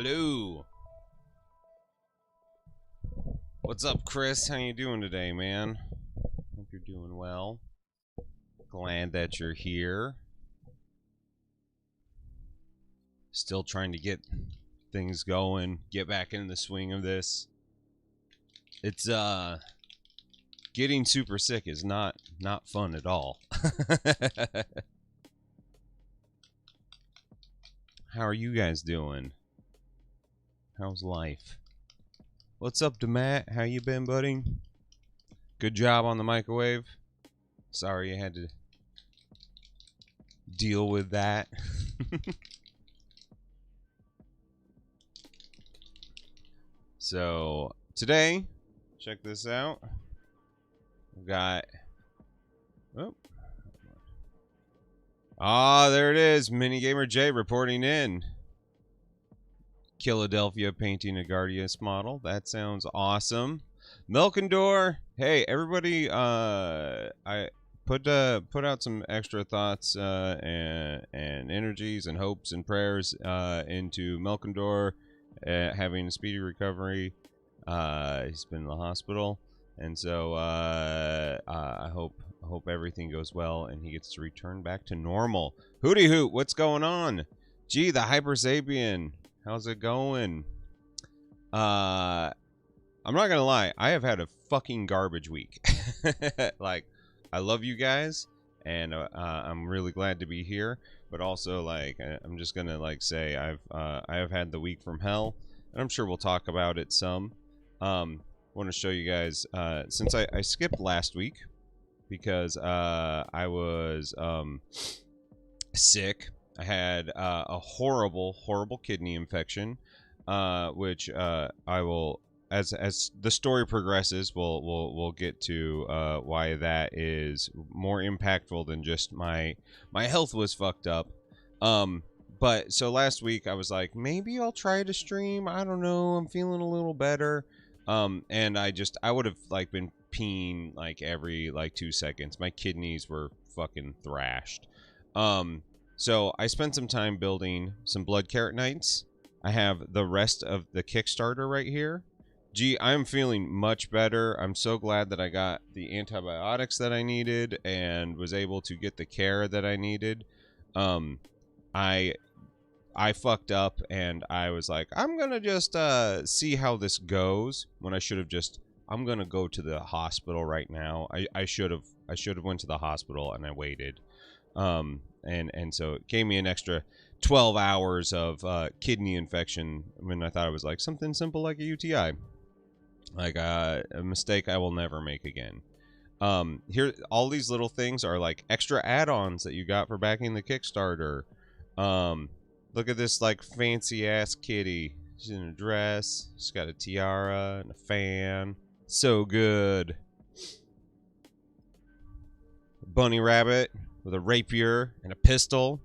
Hello. What's up, Chris? How you doing today, man? Hope you're doing well. Glad that you're here. Still trying to get things going, get back into the swing of this. It's getting super sick is not fun at all. How are you guys doing? How's life? What's up to Matt? How you been, buddy? Good job on the microwave. Sorry you had to deal with that. So today, check this out. We've got there it is. Minigamer J reporting in. Philadelphia painting a Guardius model. That sounds awesome. Melkandor, hey everybody! I put out some extra thoughts and energies and hopes and prayers into Melkandor having a speedy recovery. He's been in the hospital, and so I hope everything goes well and he gets to return back to normal. Hooty hoot! What's going on? Gee, the Hyper Sapien. How's it going? I'm not gonna lie, I have had a fucking garbage week. Like, I love you guys, and I'm really glad to be here. But also, like, I'm just gonna like say I have had the week from hell, and I'm sure we'll talk about it some. Want to show you guys since I skipped last week because I was sick. I had a horrible kidney infection, which I will, as the story progresses, we'll get to why that is more impactful than just my health was fucked up. But so last week I was like, maybe I'll try to stream. I don't know. I'm feeling a little better. And I would have like been peeing like every like 2 seconds. My kidneys were fucking thrashed. So I spent some time building some Blood Carrot Knights. I have the rest of the Kickstarter right here. Gee, I'm feeling much better. I'm so glad that I got the antibiotics that I needed and was able to get the care that I needed. I fucked up and I was like, I'm gonna just see how this goes, when I should have just, I'm gonna go to the hospital right now. I should have went to the hospital and I waited. And so it gave me an extra 12 hours of kidney infection when I thought it was like something simple like a UTI. Like a mistake I will never make again. Here, all these little things are like extra add-ons that you got for backing the Kickstarter. Look at this like fancy ass kitty. She's in a dress. She's got a tiara and a fan. So good. Bunny rabbit with a rapier and a pistol.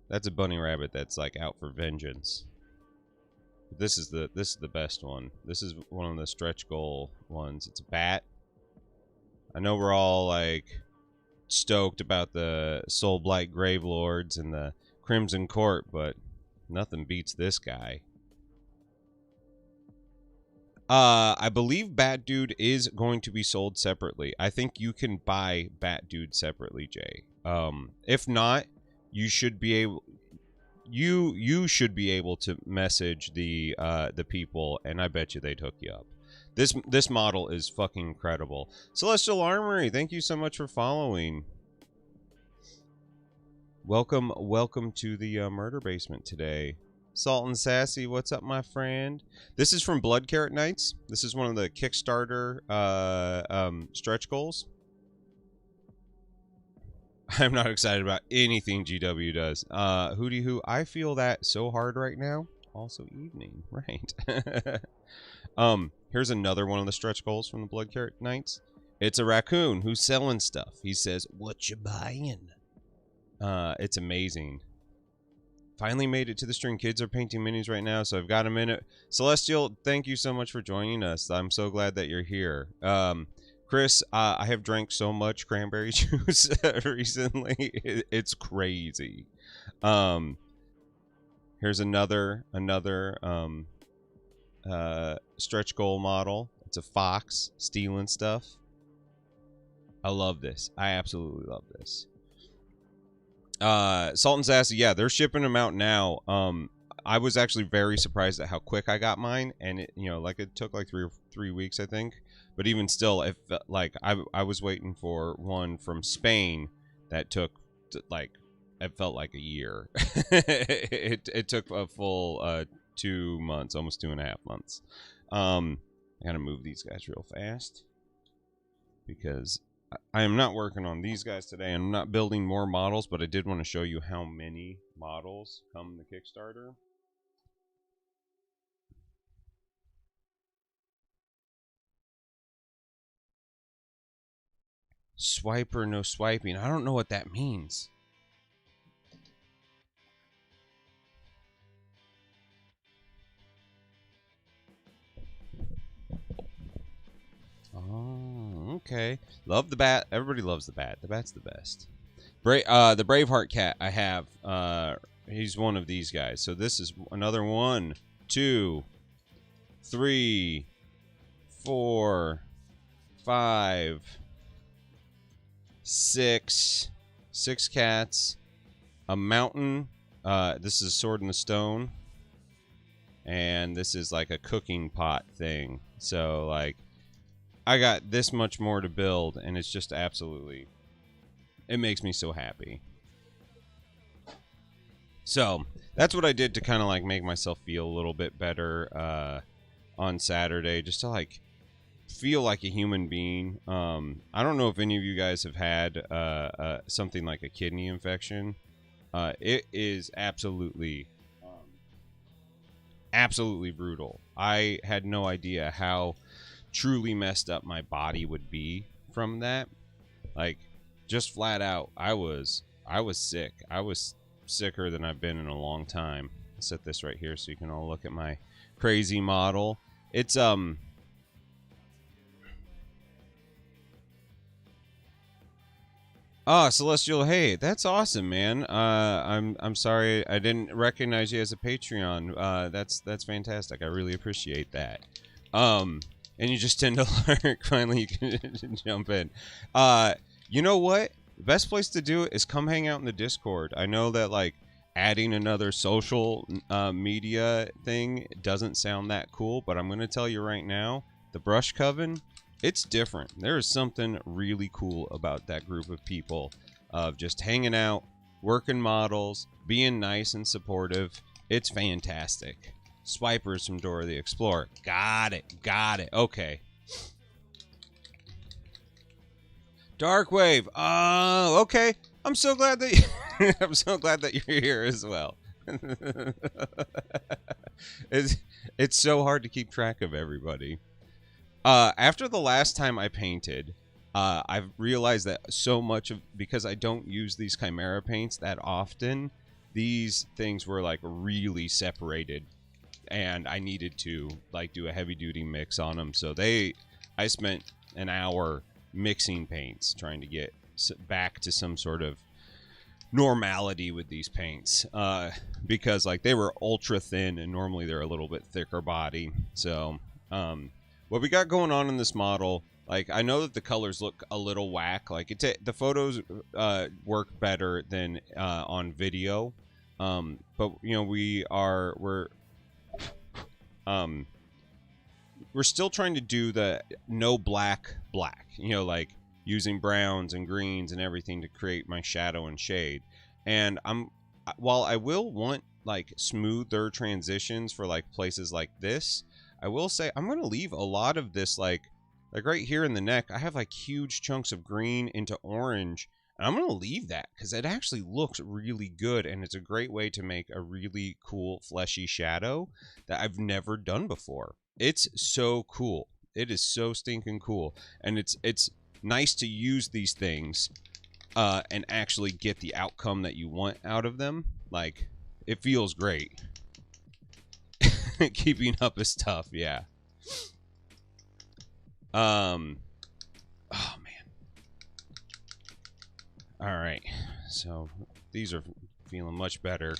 That's a bunny rabbit that's like out for vengeance. This is the best one. This is one of the stretch goal ones. It's a bat. I know we're all like stoked about the Soul Blight Gravelords and the Crimson Court, but nothing beats this guy. I believe Bat Dude is going to be sold separately. I think you can buy Bat Dude separately, Jay. If not, you should be able. You should be able to message the people, and I bet you they'd hook you up. This model is fucking incredible. Celestial Armory, thank you so much for following. Welcome to the murder basement today. Salt and Sassy, what's up, my friend? This is from Blood Carrot Knights. This is one of the Kickstarter stretch goals. I'm not excited about anything GW does. Hooty hoo, I feel that so hard right now. Also evening, right? Here's another one of the stretch goals from the Blood Carrot Knights. It's a raccoon who's selling stuff. He says, "What you buying?" It's amazing. Finally made it to the stream. Kids are painting minis right now, so I've got a minute. Celestial, thank you so much for joining us. I'm so glad that you're here. Chris, I have drank so much cranberry juice recently. It's crazy. Here's another stretch goal model. It's a fox stealing stuff. I love this. I absolutely love this. Salt and Sassy, yeah, they're shipping them out now. I was actually very surprised at how quick I got mine, and it, you know, like it took like 3 weeks, I think. But even still, it felt like I was waiting for one from Spain that took like, it felt like a year. it took a full 2 months, almost 2.5 months. I gotta move these guys real fast because I am not working on these guys today. I'm not building more models, but I did want to show you how many models come in the Kickstarter. Swipe or no swiping. I don't know what that means. Oh, okay. Love the bat. Everybody loves the bat. The bat's the best. The Braveheart cat I have. He's one of these guys. So this is another 1, 2, 3, 4, 5, 6. 6 cats. A mountain. This is Sword in the Stone. And this is like a cooking pot thing. So like, I got this much more to build, and it's just absolutely, it makes me so happy. So that's what I did to kind of like make myself feel a little bit better on Saturday, just to like feel like a human being. I don't know if any of you guys have had something like a kidney infection. It is absolutely brutal. I had no idea how truly messed up my body would be from that. Like, just flat out, I was sick. I was sicker than I've been in a long time. I'll set this right here so you can all look at my crazy model. It's Celestial, hey, that's awesome, man. I'm sorry I didn't recognize you as a Patreon. That's fantastic. I really appreciate that. And you just tend to lurk. Finally, you can jump in. You know what? The best place to do it is come hang out in the Discord. I know that like adding another social media thing doesn't sound that cool, but I'm gonna tell you right now, the Brush Coven, it's different. There is something really cool about that group of people, of just hanging out, working models, being nice and supportive. It's fantastic. Swipers from Dora the Explorer. Got it. Okay. Darkwave. Oh, okay. I'm so glad that I'm so glad that you're here as well. It's so hard to keep track of everybody. After the last time I painted, I've realized that so much of, because I don't use these Chimera paints that often, these things were like really separated, and I needed to like do a heavy duty mix on them. So I spent an hour mixing paints, trying to get back to some sort of normality with these paints, because like they were ultra thin, and normally they're a little bit thicker body. So what we got going on in this model, like, I know that the colors look a little whack. Like, the photos work better than on video, but you know, we're still trying to do the no black, you know, like using browns and greens and everything to create my shadow and shade. And while I will want like smoother transitions for like places like this, I will say I'm going to leave a lot of this, like right here in the neck, I have like huge chunks of green into orange, and I'm going to leave that because it actually looks really good, and it's a great way to make a really cool fleshy shadow that I've never done before. It's so cool. It is so stinking cool, and it's nice to use these things and actually get the outcome that you want out of them. Like, it feels great. Keeping up is tough, yeah. Oh man. All right, so these are feeling much better.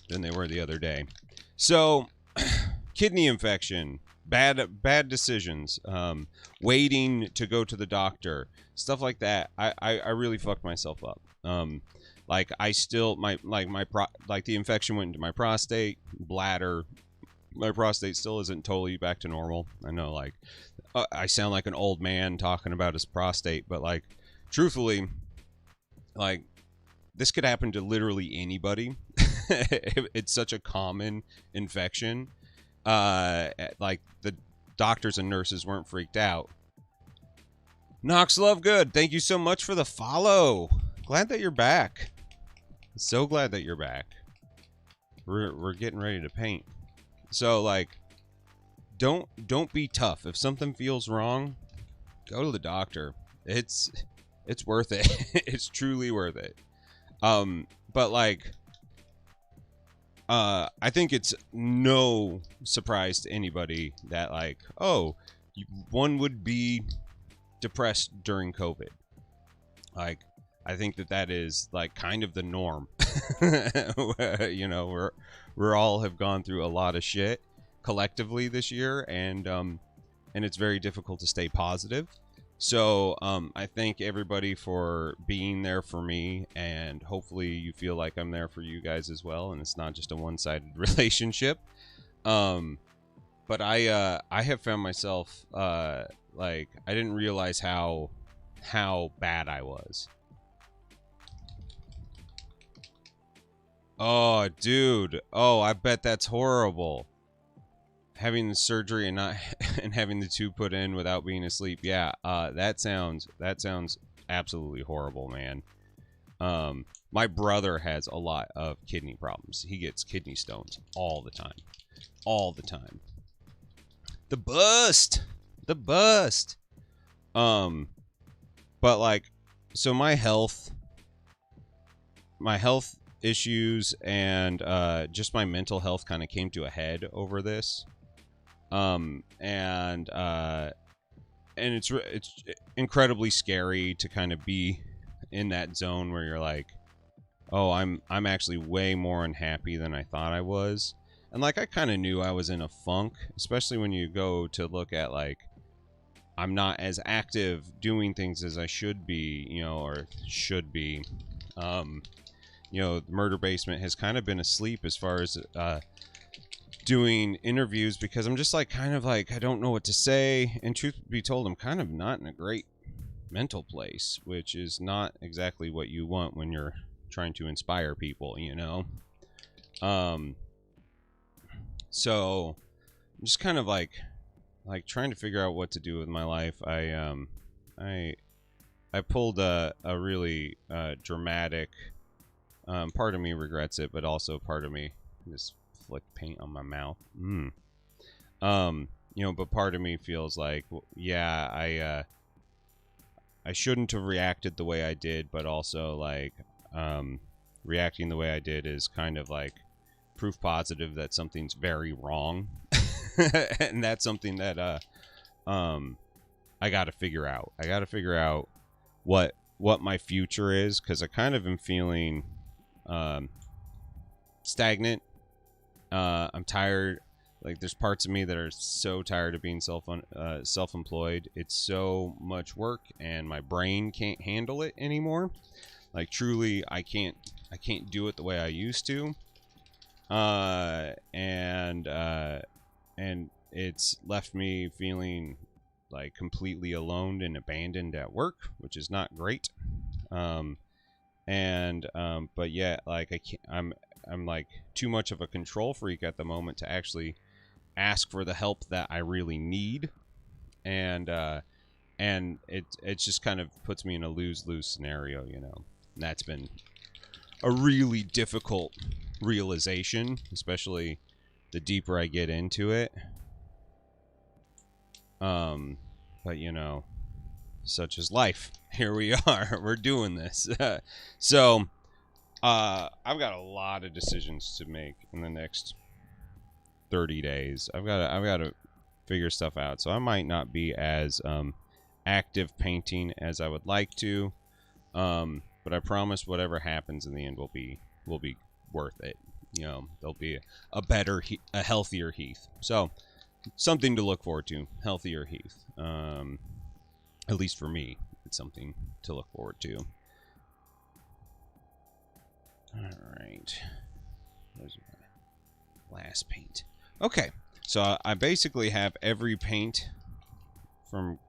than they were the other day. So, kidney infection, bad decisions, waiting to go to the doctor, stuff like that. I really fucked myself up. Like I still like the infection went into my prostate, bladder. My prostate still isn't totally back to normal. I know, like, I sound like an old man talking about his prostate, but like, truthfully, like, this could happen to literally anybody. It's such a common infection. Like, the doctors and nurses weren't freaked out. Knox Lovegood, thank you so much for the follow. Glad that you're back. So glad that you're back. We're getting ready to paint. So, like, don't be tough. If something feels wrong, go to the doctor. It's worth it. It's truly worth it. But like, I think it's no surprise to anybody that, like, oh, one would be depressed during COVID. Like, I think that is like kind of the norm. You know, we're all have gone through a lot of shit collectively this year, and it's very difficult to stay positive. So I thank everybody for being there for me, and hopefully you feel like I'm there for you guys as well, and it's not just a one-sided relationship. But I have found myself like, I didn't realize how bad I was. Oh, dude. Oh, I bet that's horrible. Having the surgery and not and having the tube put in without being asleep. Yeah, that sounds absolutely horrible, man. My brother has a lot of kidney problems. He gets kidney stones all the time. All the time. The bust. The bust. But like, so my health issues and just my mental health kind of came to a head over this. And it's incredibly scary to kind of be in that zone where you're like, oh, I'm actually way more unhappy than I thought I was. And like, I kind of knew I was in a funk, especially when you go to look at, like, I'm not as active doing things as I should be, you know, or should be. You know, the Murder Basement has kind of been asleep as far as doing interviews, because I'm just like, kind of like, I don't know what to say. And truth be told, I'm kind of not in a great mental place, which is not exactly what you want when you're trying to inspire people, you know? So I'm just kind of like trying to figure out what to do with my life. I pulled a really dramatic, part of me regrets it, but also part of me just flicked paint on my mouth. You know, but part of me feels like, yeah, I shouldn't have reacted the way I did, but also, like, reacting the way I did is kind of like proof positive that something's very wrong. And that's something that I got to figure out. I got to figure out what my future is, because I kind of am feeling stagnant. I'm tired. Like, there's parts of me that are so tired of being self-employed. It's so much work, and my brain can't handle it anymore. Like, truly, I can't do it the way I used to. And it's left me feeling like completely alone and abandoned at work, which is not great. But yeah, like, I'm like too much of a control freak at the moment to actually ask for the help that I really need. And it just kind of puts me in a lose-lose scenario, you know. And that's been a really difficult realization, especially the deeper I get into it. But you know, such is life. Here we are. We're doing this. So I've got a lot of decisions to make in the next 30 days. I've got to figure stuff out. So I might not be as active painting as I would like to. But I promise whatever happens in the end will be worth it. you know, there'll be a better, a healthier Heath. So something to look forward to. Healthier Heath. At least for me, it's something to look forward to. All right. Where's my last paint? Okay, so I basically have every paint from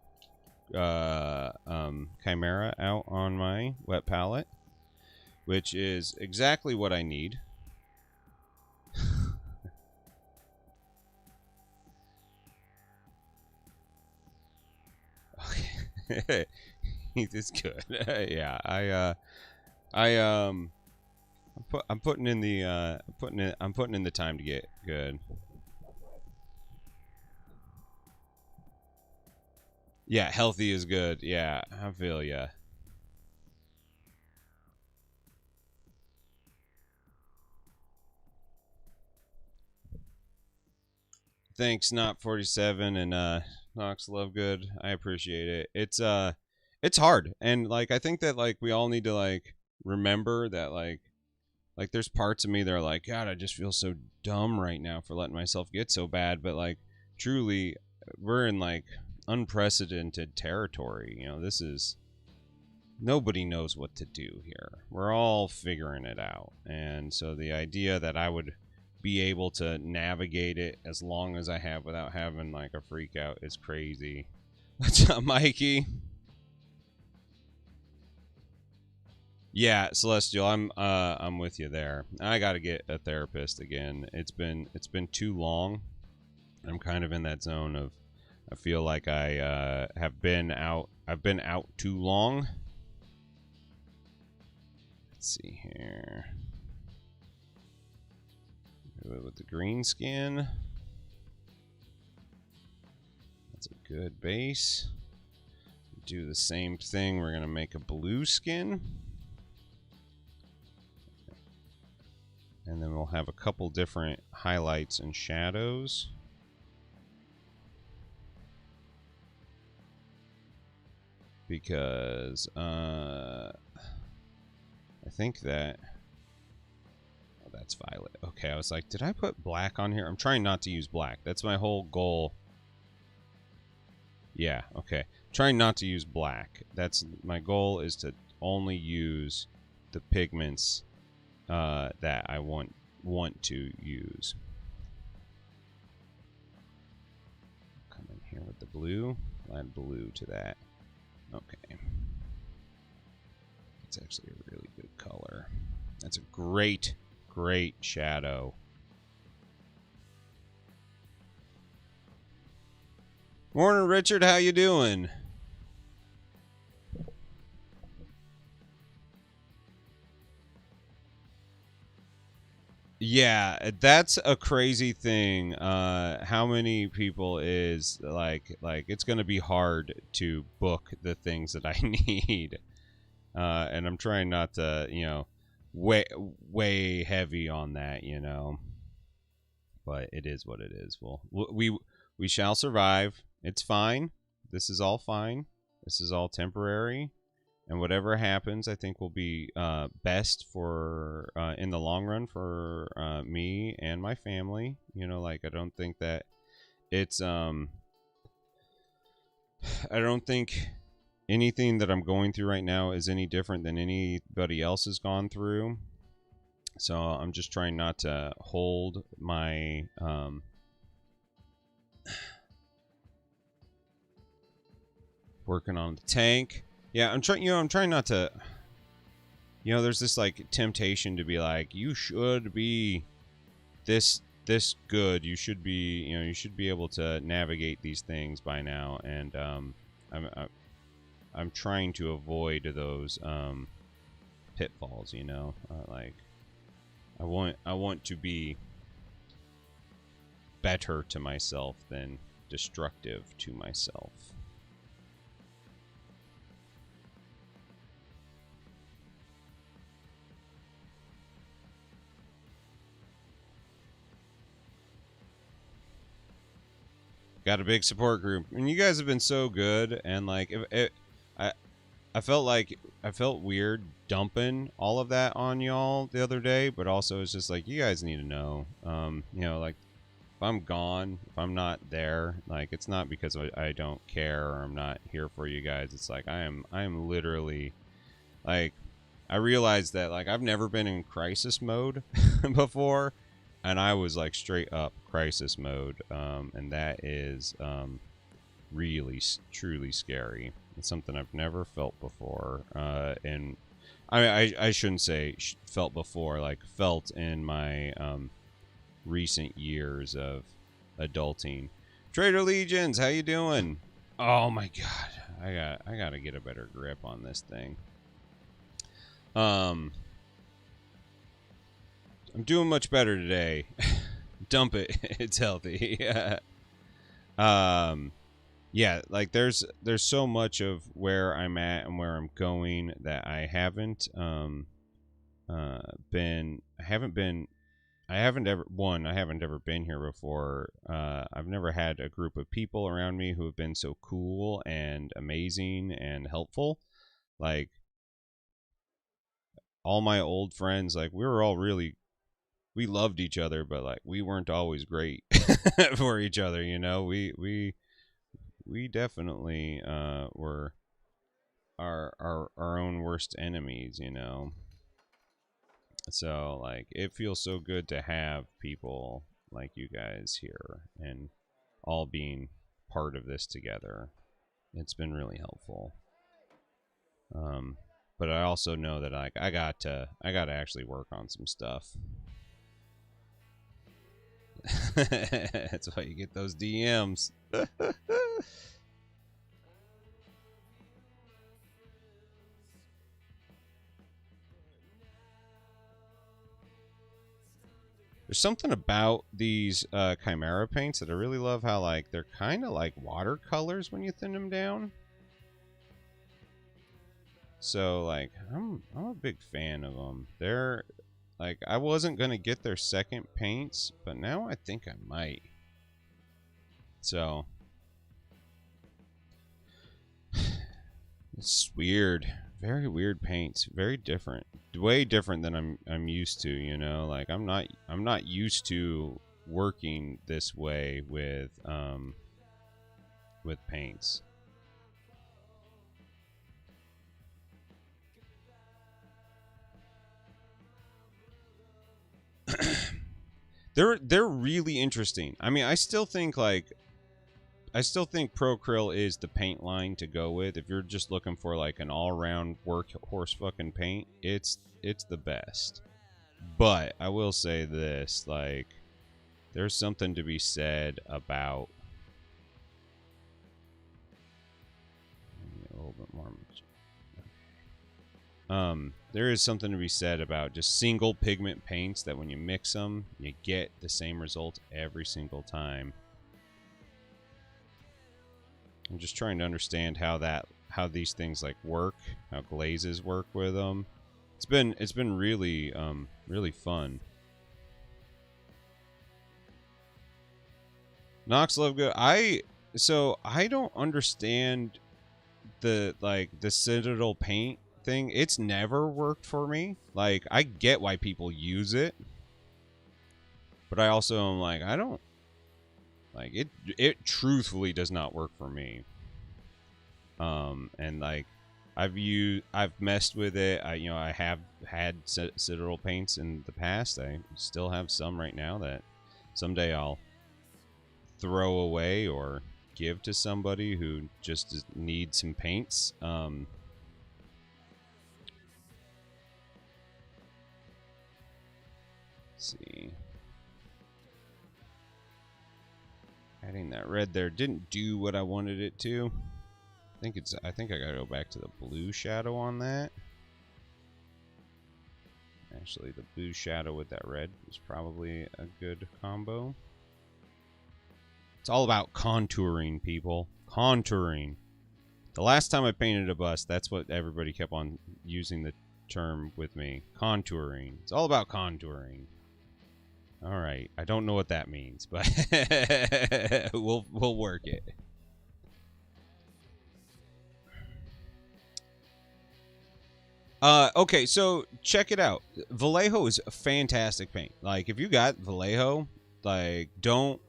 Chimera out on my wet palette, which is exactly what I need. Okay. It's good. Yeah, I'm putting in the I'm putting in the time to get good. Yeah, healthy is good. Yeah, I feel ya. Thanks, Not 47 and Knox Lovegood. I appreciate it. It's hard, and like I think that like we all need to like remember that like there's parts of me that are like, God, I just feel so dumb right now for letting myself get so bad. But like truly, we're in like unprecedented territory. You know, this is nobody knows what to do here. We're all figuring it out. And so the idea that I would be able to navigate it as long as I have without having like a freak out is crazy. What's up, Mikey? Yeah, Celestial, I'm with you there. I got to get a therapist again. It's been too long. I'm kind of in that zone of I feel like I have been out. I've been out too long. Let's see here. With the green skin. That's a good base. Do the same thing. We're going to make a blue skin. And then we'll have a couple different highlights and shadows. Because I think that that's violet. Okay, I was like, did I put black on here? I'm trying not to use black. That's my whole goal. Yeah, okay. Trying not to use black. That's my goal, is to only use the pigments that I want to use. Come in here with the blue. I'll add blue to that. Okay. It's actually a really good color. That's a great shadow. Morning, Richard. How you doing? Yeah, that's a crazy thing. How many people is like it's gonna be hard to book the things that I need, and I'm trying not to, you know, way heavy on that, you know. But it is what it is. Well, we shall survive. It's fine. This is all fine. This is all temporary. And whatever happens, I think will be best for in the long run for me and my family. You know, like I don't think that it's I don't think anything that I'm going through right now is any different than anybody else has gone through. So I'm just trying not to hold my working on the tank. Yeah, I'm trying. You know, I'm trying not to. You know, there's this like temptation to be like, you should be this good. You should be, you know, you should be able to navigate these things by now. And I'm trying to avoid those pitfalls. You know, like I want to be better to myself than destructive to myself. Got a big support group, and you guys have been so good. And like, I I felt weird dumping all of that on y'all the other day, but also it's just like, you guys need to know, you know, like, if I'm gone, if I'm not there, like, it's not because I don't care or I'm not here for you guys. It's like I am literally, like, I realized that, like, I've never been in crisis mode before, and I was like straight up crisis mode, and that is really truly scary. It's something I've never felt before, and I shouldn't say felt before, like felt in my recent years of adulting. Trader Legions, how you doing? Oh my god, I gotta get a better grip on this thing. I'm doing much better today. Dump it. It's healthy. Yeah, like there's so much of where I'm at and where I'm going that I haven't I haven't ever been here before. I've never had a group of people around me who have been so cool and amazing and helpful. Like, all my old friends, like, we loved each other, but like we weren't always great for each other, you know. We definitely were our own worst enemies, you know. So, like, it feels so good to have people like you guys here and all being part of this together. It's been really helpful. But I also know that, like, I got to actually work on some stuff. That's why you get those DMs. There's something about these Chimera paints that I really love, how, like, they're kind of like watercolors when you thin them down. So, like, I'm a big fan of them. They're, like, I wasn't going to get their second paints, but now I think I might. So, it's weird. Very weird paints. Very different. Way different than I'm used to, you know? Like, I'm not used to working this way with paints. They're really interesting. I mean, I still think Procryl is the paint line to go with. If you're just looking for like an all-around workhorse fucking paint, it's the best. But I will say this, like, there's something to be said about a little bit more. There is something to be said about just single pigment paints that when you mix them, you get the same result every single time. I'm just trying to understand how these things like work, how glazes work with them. It's been really really fun. Nox Love Good. I don't understand the Citadel paint thing. It's never worked for me. Like, I get why people use it, but I also am like, I don't like it. It truthfully does not work for me. And like, I've messed with it. I have had Citadel paints in the past. I still have some right now that someday I'll throw away or give to somebody who just needs some paints. Let's see. Adding that red there didn't do what I wanted it to. I think I gotta go back to the blue shadow on that. Actually, the blue shadow with that red is probably a good combo. It's all about contouring, people. Contouring. The last time I painted a bus, that's what everybody kept on using the term with me. Contouring. It's all about contouring. All right. I don't know what that means, but we'll work it. Okay, so check it out. Vallejo is a fantastic paint. Like, if you got Vallejo, like, don't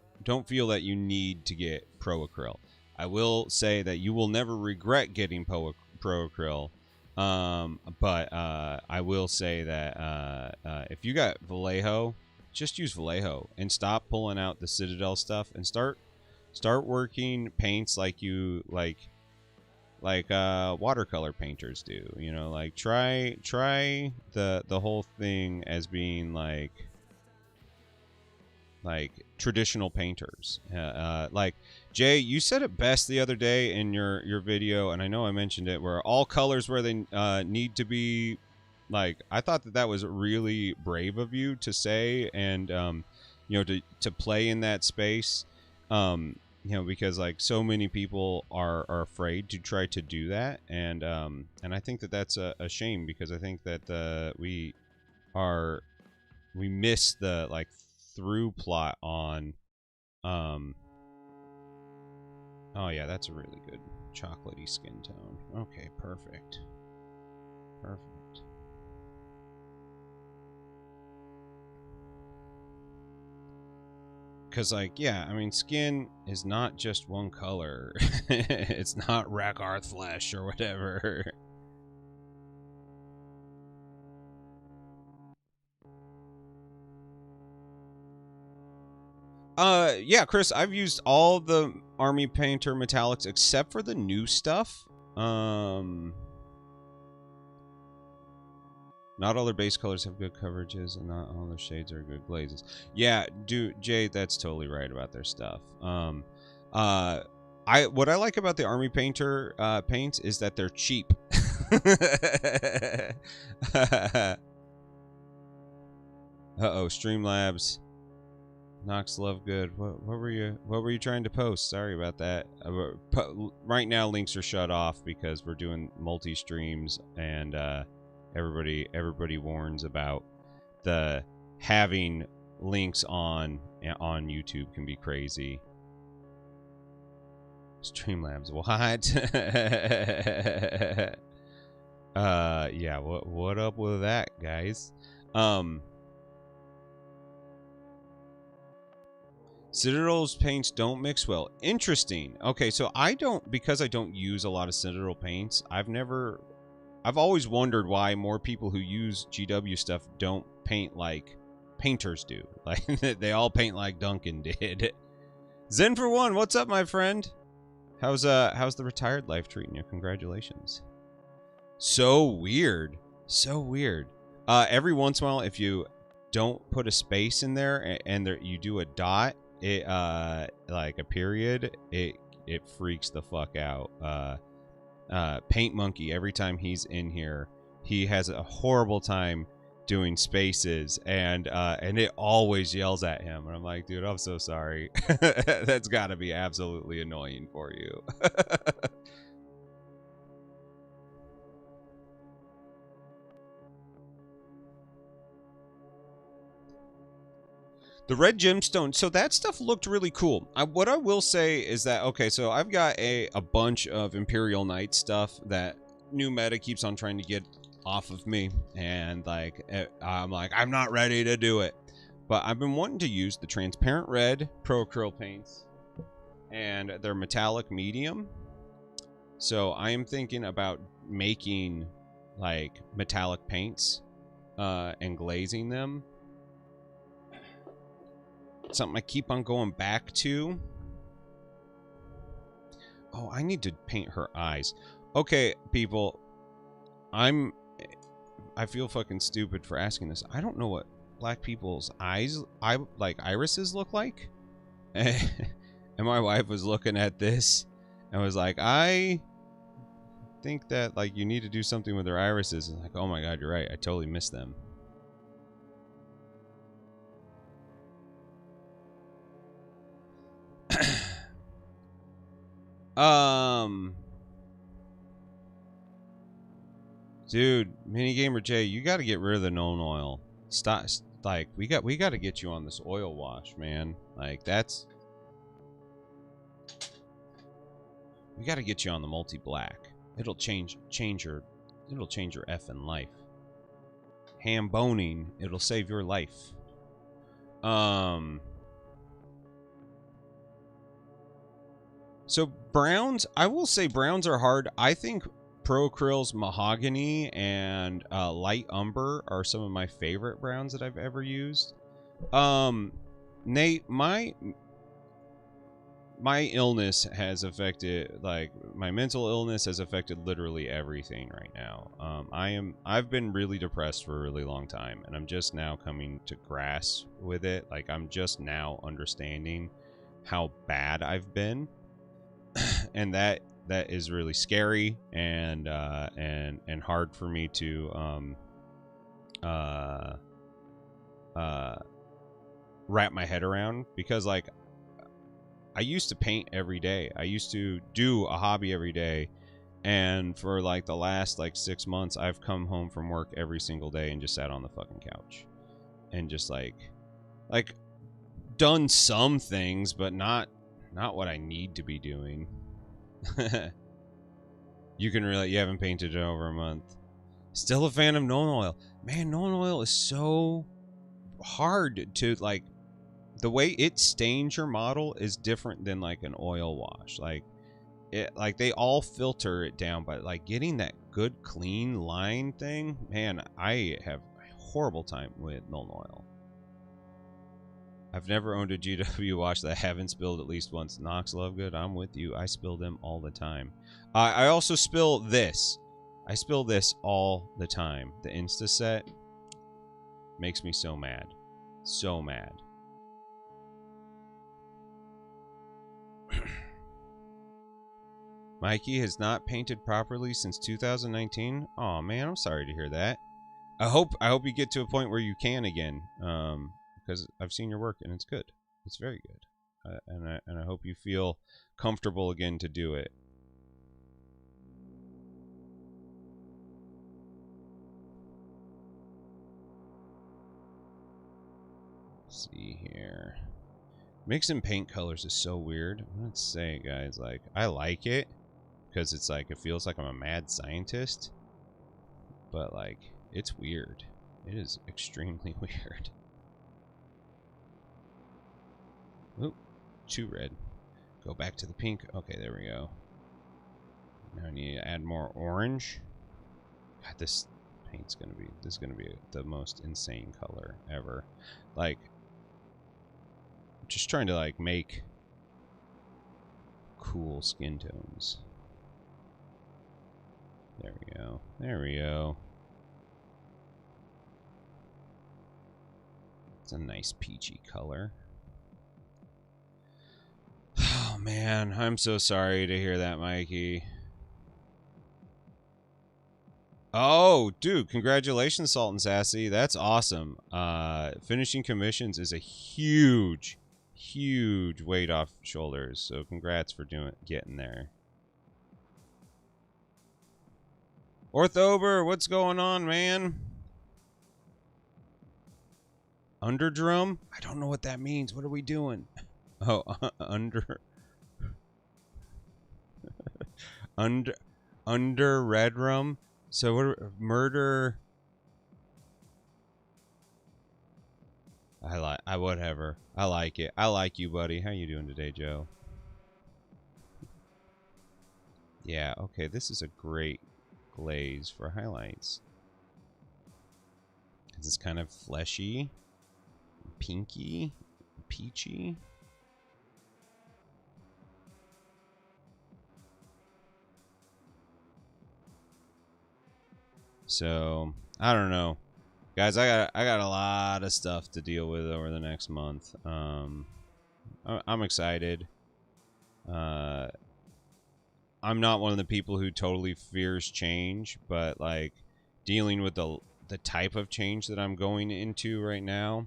feel that you need to get Pro Acryl. I will say that you will never regret getting Pro Acryl. But I will say that if you got Vallejo, just use Vallejo and stop pulling out the Citadel stuff and start working paints like you like watercolor painters do. You know, like try the whole thing as being like traditional painters. Like Jay, you said it best the other day in your video, and I know I mentioned it, where all colors where they need to be. Like, I thought that was really brave of you to say, and you know, to play in that space. You know, because like so many people are afraid to try to do that, and I think that that's a shame, because I think that we miss the like through plot on oh yeah, that's a really good chocolatey skin tone. Okay, perfect. Because, like, yeah, I mean, skin is not just one color. It's not Rakarth flesh or whatever. Yeah, Chris, I've used all the Army Painter metallics except for the new stuff. Not all their base colors have good coverages, and not all their shades are good glazes. Yeah, Jay, that's totally right about their stuff. What I like about the Army Painter paints is that they're cheap. Uh-oh, Streamlabs. Nox Lovegood. What were you trying to post? Sorry about that. Right now links are shut off because we're doing multi-streams, and everybody warns about the having links on YouTube can be crazy. Streamlabs, what? Yeah, what up with that, guys? Citadel's paints don't mix well. Interesting. Okay, so because I don't use a lot of Citadel paints, I've always wondered why more people who use GW stuff don't paint like painters do. Like, they all paint like Duncan did. Zen for one, what's up, my friend? How's the retired life treating you? Congratulations. So weird. So weird. Every once in a while, if you don't put a space in there and you do a dot, it like a period, it freaks the fuck out. Paint Monkey, every time he's in here, he has a horrible time doing spaces, and it always yells at him, and I'm like, dude, I'm so sorry. That's got to be absolutely annoying for you. The red gemstone, so that stuff looked really cool. What I will say is that, okay, so I've got a bunch of Imperial Knight stuff that new meta keeps on trying to get off of me, and like I'm not ready to do it. But I've been wanting to use the transparent red Pro Acryl paints and their metallic medium. So I am thinking about making like metallic paints and glazing them. Something I keep on going back to. Oh, I need to paint her eyes. Okay, people. I feel fucking stupid for asking this. I don't know what black people's eyes, like irises, look like. And my wife was looking at this and was like, I think that like you need to do something with their irises. And like, oh my god, you're right. I totally missed them. Dude, Minigamer J, you got to get rid of the known oil. Stop. Like, we got to get you on this oil wash, man. Like, we got to get you on the multi-black. It'll change your it'll change your effing life. Ham boning, it'll save your life. So browns, I will say browns are hard. I think Pro Acryl's mahogany and light umber are some of my favorite browns that I've ever used. Nate, my illness has affected, like, my mental illness has affected literally everything right now. I've been really depressed for a really long time, and I'm just now coming to grasp with it. Like, I'm just now understanding how bad I've been. And that is really scary and hard for me to wrap my head around, because like I used to paint every day. I used to do a hobby every day, and for like the last like 6 months I've come home from work every single day and just sat on the fucking couch and just like done some things, but not what I need to be doing. You haven't painted in over a month. Still a fan of Nuln Oil. Man, Nuln Oil is so hard to, like, the way it stains your model is different than like an oil wash. Like they all filter it down, but like getting that good clean line thing, man, I have a horrible time with Nuln Oil. I've never owned a GW watch that I haven't spilled at least once. Nox Lovegood, I'm with you. I spill them all the time. I also spill this. I spill this all the time. The Instaset makes me so mad. So mad. Mikey has not painted properly since 2019. Oh man, I'm sorry to hear that. I hope you get to a point where you can again. Because I've seen your work and it's good. It's very good. And I hope you feel comfortable again to do it. Let's see here. Mixing paint colors is so weird. Let's say, guys, like, I like it because it's like, it feels like I'm a mad scientist. But like, it's weird. It is extremely weird. Oop, too red. Go back to the pink. Okay, there we go. Now I need to add more orange. God, this paint's gonna be, this is gonna be the most insane color ever. Like, just trying to like make cool skin tones. There we go. There we go. It's a nice peachy color. Oh man, I'm so sorry to hear that, Mikey. Oh, dude, congratulations, Salt and Sassy. That's awesome. Finishing commissions is a huge weight off shoulders. So congrats for getting there. Orthober, what's going on, man? Underdrum? I don't know what that means. What are we doing? Oh, under red rum. So what? Murder. Whatever. I like it. I like you, buddy. How you doing today, Joe? Yeah. Okay. This is a great glaze for highlights. It's kind of fleshy, pinky, peachy. So I don't know, guys. I got a lot of stuff to deal with over the next month. I'm excited. I'm not one of the people who totally fears change, but like dealing with the type of change that I'm going into right now.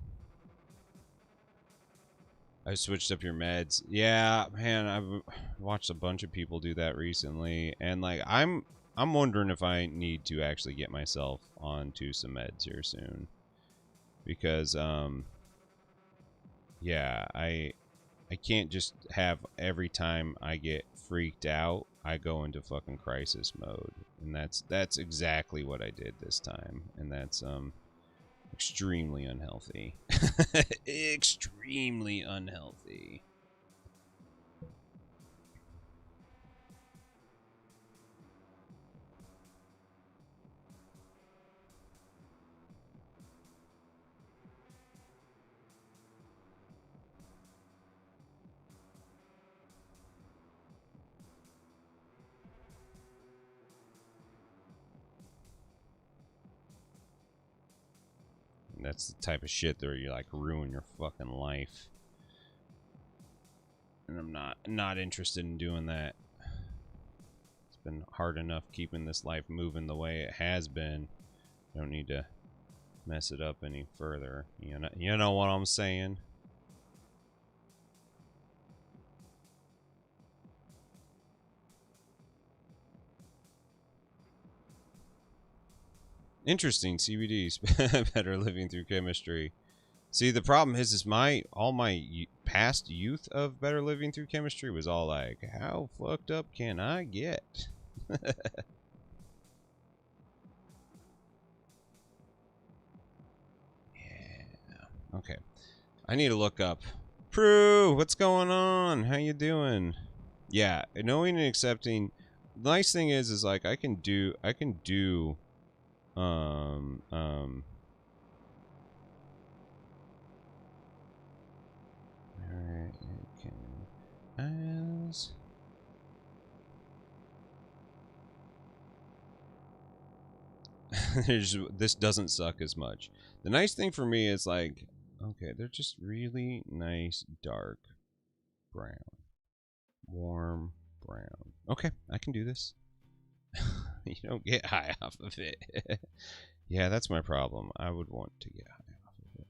I switched up your meds. Yeah, man, I've watched a bunch of people do that recently, and like I'm wondering if I need to actually get myself onto some meds here soon, because yeah, I can't just have every time I get freaked out I go into fucking crisis mode. and that's exactly what I did this time, and that's extremely unhealthy. Extremely unhealthy. And that's the type of shit that you like ruin your fucking life. And I'm not interested in doing that. It's been hard enough keeping this life moving the way it has been. Don't need to mess it up any further. You know what I'm saying? Interesting. CBDs. Better living through chemistry. See, the problem is all my past youth of better living through chemistry was all like, how fucked up can I get? Yeah. Okay. I need to look up. Prue, what's going on? How you doing? Yeah, knowing and accepting. The nice thing is like I can do um um alright, as this doesn't suck as much. The nice thing for me is like, okay, they're just really nice dark brown. Warm brown. Okay, I can do this. You don't get high off of it. Yeah, that's my problem. I would want to get high off of it.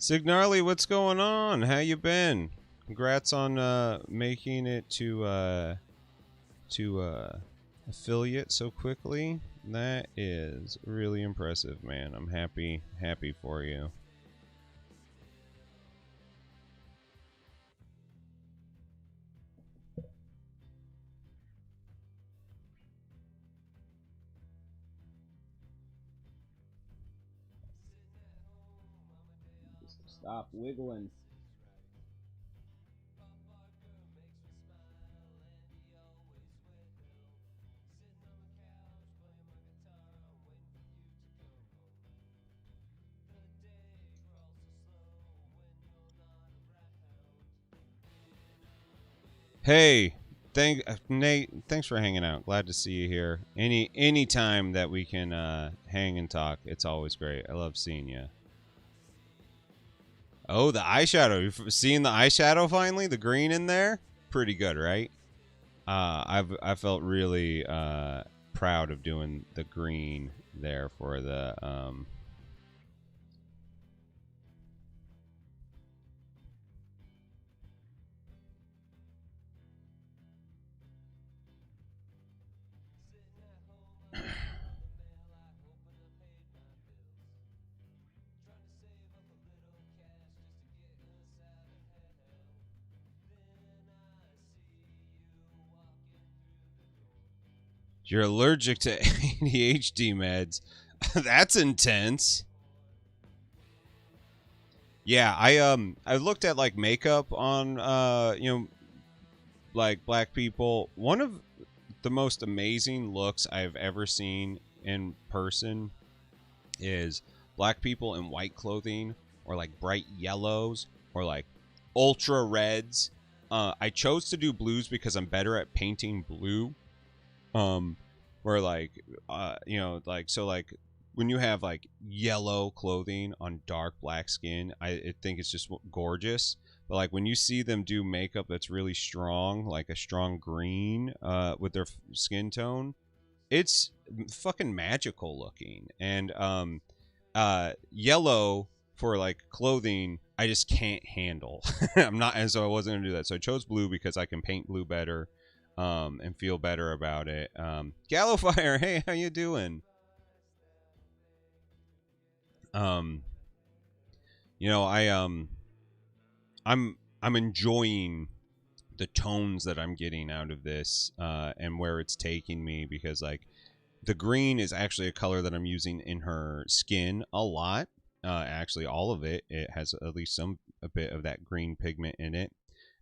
Signarly, what's going on? How you been? Congrats on making it to affiliate so quickly. That is really impressive, man. I'm happy for you. Stop wiggling. Hey, Nate. Thanks for hanging out. Glad to see you here. Any time that we can hang and talk, it's always great. I love seeing you. Oh, the eyeshadow. You've seen the eyeshadow finally? The green in there? Pretty good, right? I felt really proud of doing the green there for the You're allergic to ADHD meds. That's intense. Yeah, I looked at like makeup on like black people. One of the most amazing looks I've ever seen in person is black people in white clothing or like bright yellows or like ultra reds. I chose to do blues because I'm better at painting blue. Where like like so like when you have like yellow clothing on dark black skin, I think it's just gorgeous. But like when you see them do makeup that's really strong, like a strong green with their skin tone, it's fucking magical looking. And yellow for like clothing I just can't handle. I'm not, and so I wasn't gonna do that. So I chose blue because I can paint blue better, and feel better about it. Gallowfire, hey, how you doing? Um, I'm enjoying the tones that I'm getting out of this, and where it's taking me, because like the green is actually a color that I'm using in her skin a lot. Actually, all of it. It has at least a bit of that green pigment in it.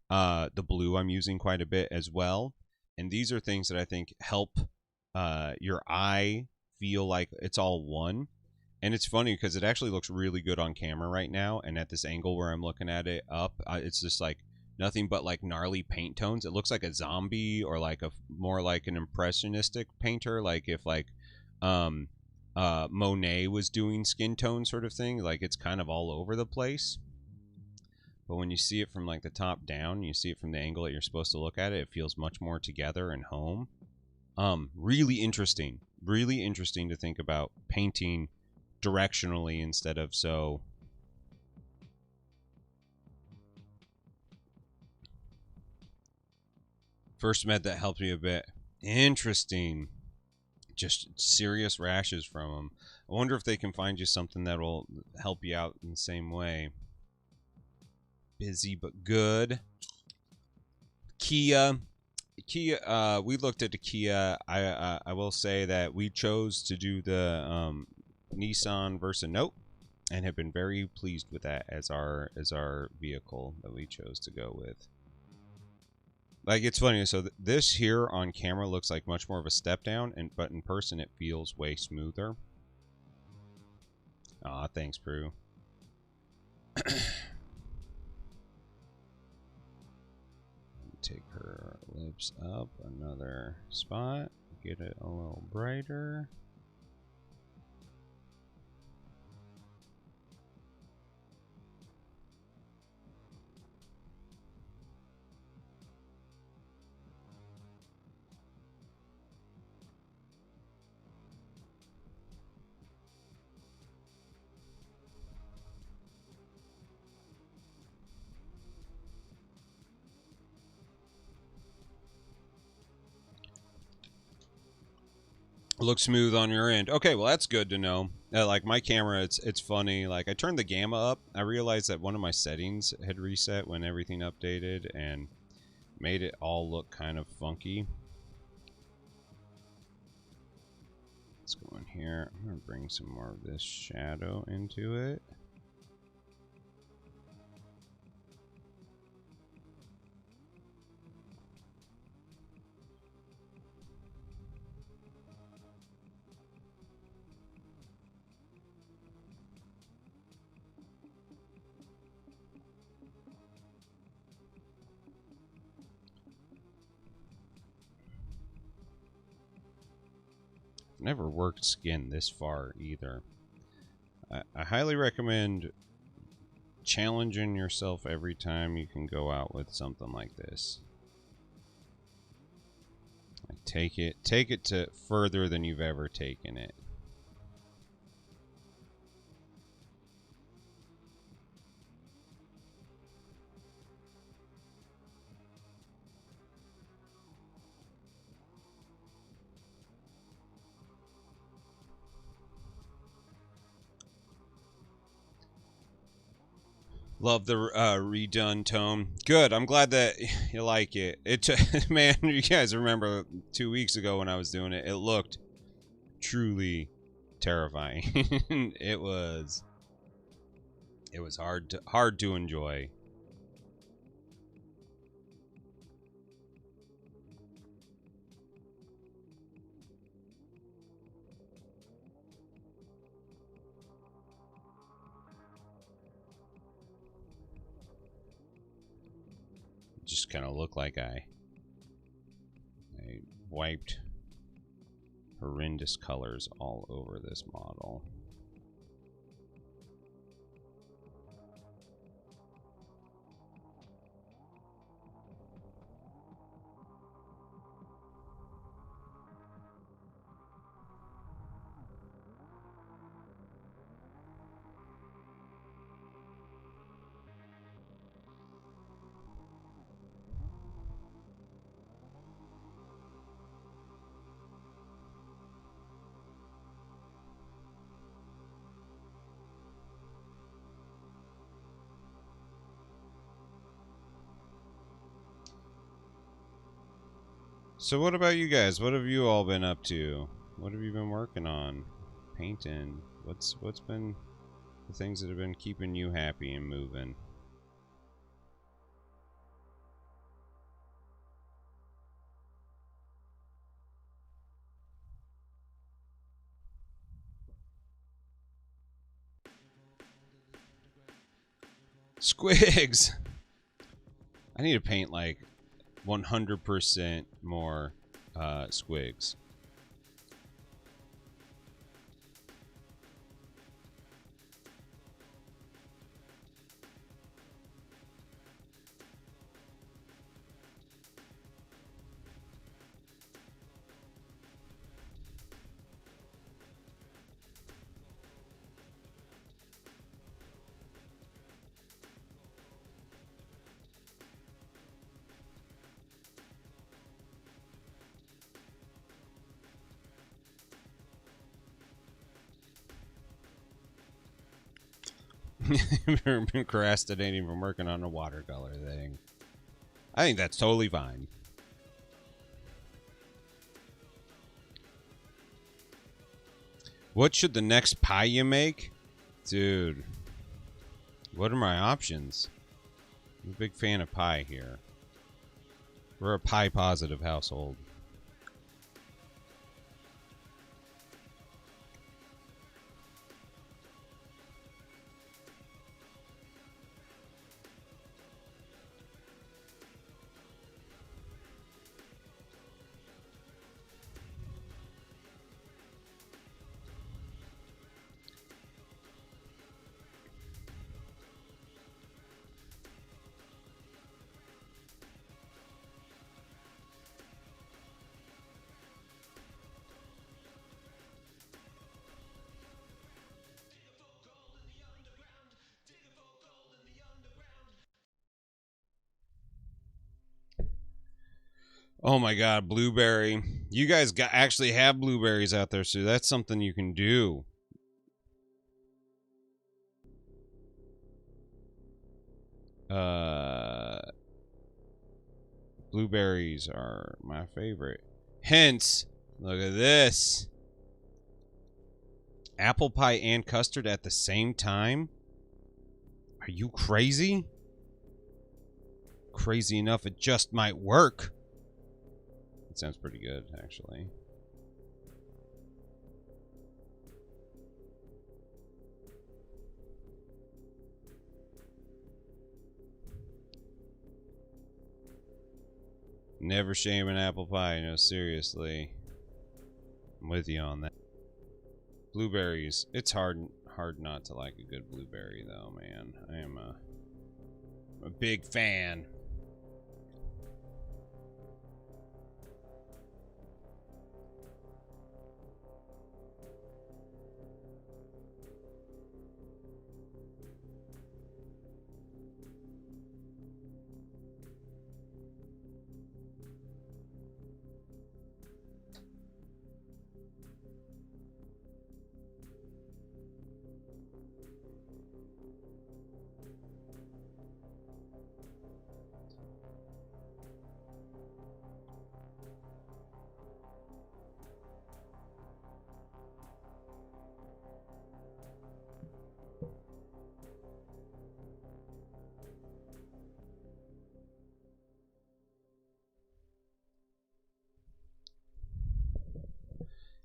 The blue I'm using quite a bit as well. And these are things that I think help your eye feel like it's all one. And it's funny because it actually looks really good on camera right now. And at this angle where I'm looking at it up, it's just like nothing but like gnarly paint tones. It looks like a zombie, or like a more like an impressionistic painter. Like if like um, Monet was doing skin tone sort of thing. Like it's kind of all over the place. But when you see it from like the top down, you see it from the angle that you're supposed to look at it, it feels much more together and home. Really interesting. Really interesting to think about painting directionally instead of so. First med that helped me a bit. Interesting. Just serious rashes from them. I wonder if they can find you something that will help you out in the same way. Busy but good. Kia. We looked at the Kia. I will say that we chose to do the Nissan Versa Note, and have been very pleased with that as our vehicle that we chose to go with. Like, it's funny. So this here on camera looks like much more of a step down, but in person it feels way smoother. Aw, thanks, Prue. Take her lips up another spot. Get it a little brighter. Looks smooth on your end. Okay, well that's good to know. Like my camera, it's funny. Like I turned the gamma up. I realized that one of my settings had reset when everything updated and made it all look kind of funky. Let's go in here. I'm gonna bring some more of this shadow into it. Never worked skin this far either. I highly recommend challenging yourself every time you can go out with something like this. Like take it to further than you've ever taken it. Love the redone tone. Good. I'm glad that you like it. Man, you guys remember 2 weeks ago when I was doing it, it looked truly terrifying. It was hard to enjoy. Just kind of looked like I wiped horrendous colors all over this model. So what about you guys? What have you all been up to? What have you been working on? Painting. What's been the things that have been keeping you happy and moving? Squigs! I need to paint like 100% more squigs. Procrastinating from working on a watercolor thing. I think that's totally fine. What should the next pie you make? Dude, what are my options? I'm a big fan of pie here. We're a pie positive household. Oh my god, blueberry. You guys actually have blueberries out there, so that's something you can do. Blueberries are my favorite. Hence, look at this. Apple pie and custard at the same time? Are you crazy? Crazy enough, it just might work. It sounds pretty good, actually. Never shame an apple pie, no, seriously. I'm with you on that. Blueberries. It's hard not to like a good blueberry, though, man. I am a big fan.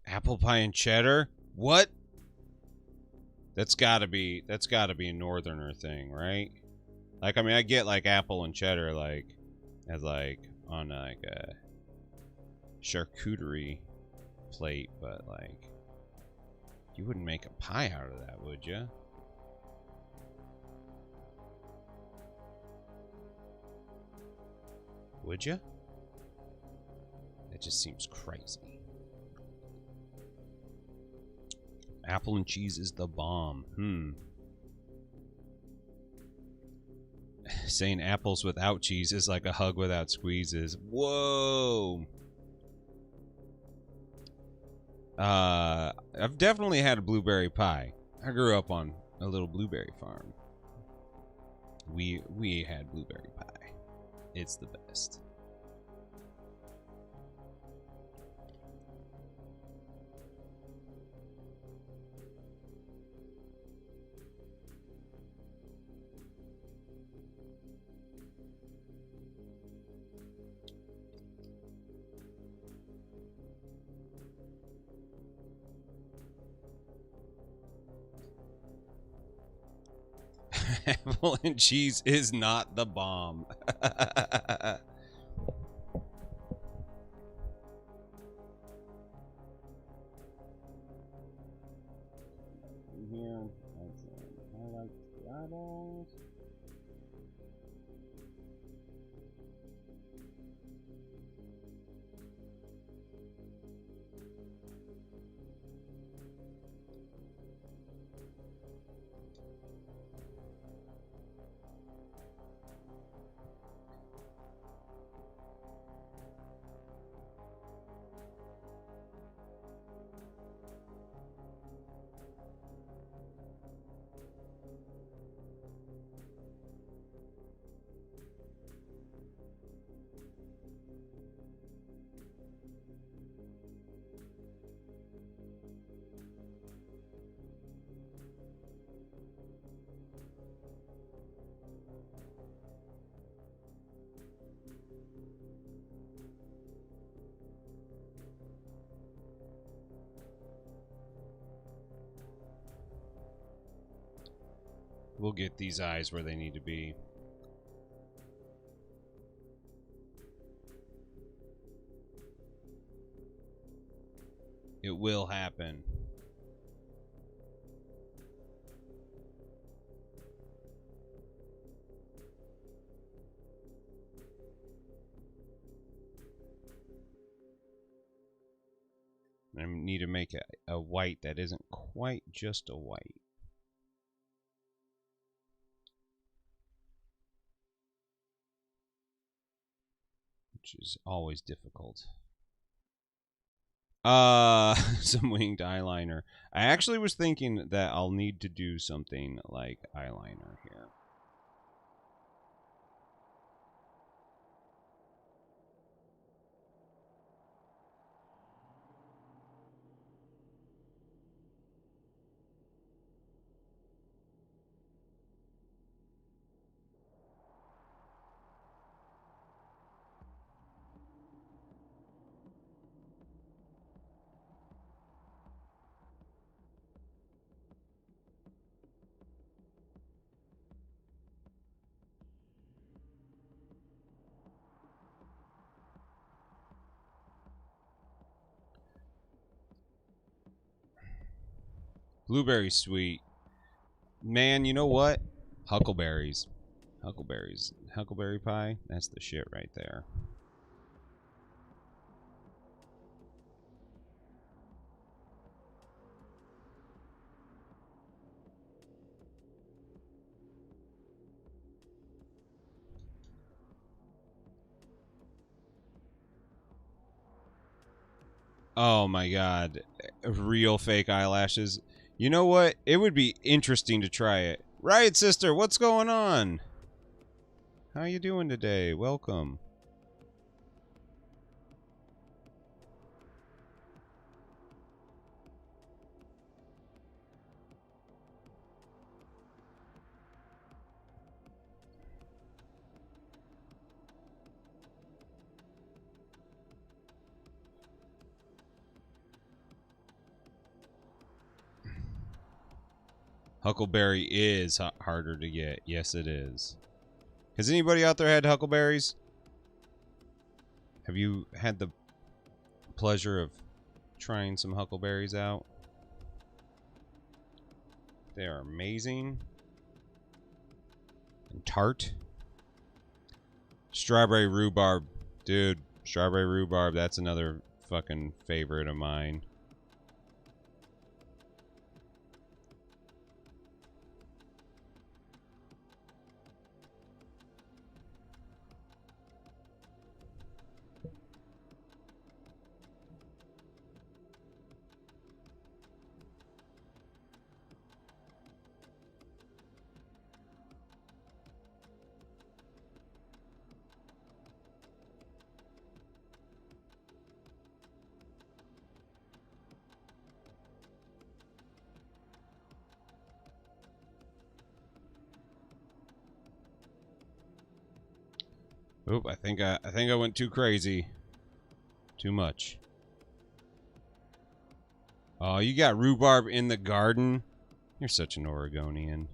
Apple pie and cheddar? What? That's gotta be a northerner thing, right? Like, I mean, I get like apple and cheddar like as like on like a charcuterie plate, but like you wouldn't make a pie out of that, would you? Would you? That just seems crazy. Apple and cheese is the bomb. Saying apples without cheese is like a hug without squeezes. Whoa. I've definitely had a blueberry pie. I grew up on a little blueberry farm. We had blueberry pie. It's the best. Apple and cheese is not the bomb. Here, I like the eyeballs. We'll get these eyes where they need to be. It will happen. I need to make a white that isn't quite just a white. Which is always difficult. Some winged eyeliner. I actually was thinking that I'll need to do something like eyeliner here. Blueberry sweet. Man, you know what? Huckleberries. Huckleberries. Huckleberry pie? That's the shit right there. Oh my god. Real fake eyelashes. You know what? It would be interesting to try it. Right, sister, what's going on? How you doing today? Welcome. Huckleberry is harder to get. Yes, it is. Has anybody out there had huckleberries? Have you had the pleasure of trying some huckleberries out? They are amazing. And tart. Strawberry rhubarb. Dude, strawberry rhubarb, that's another fucking favorite of mine. Oop, I think I went too crazy. Too much. Oh, you got rhubarb in the garden? You're such an Oregonian.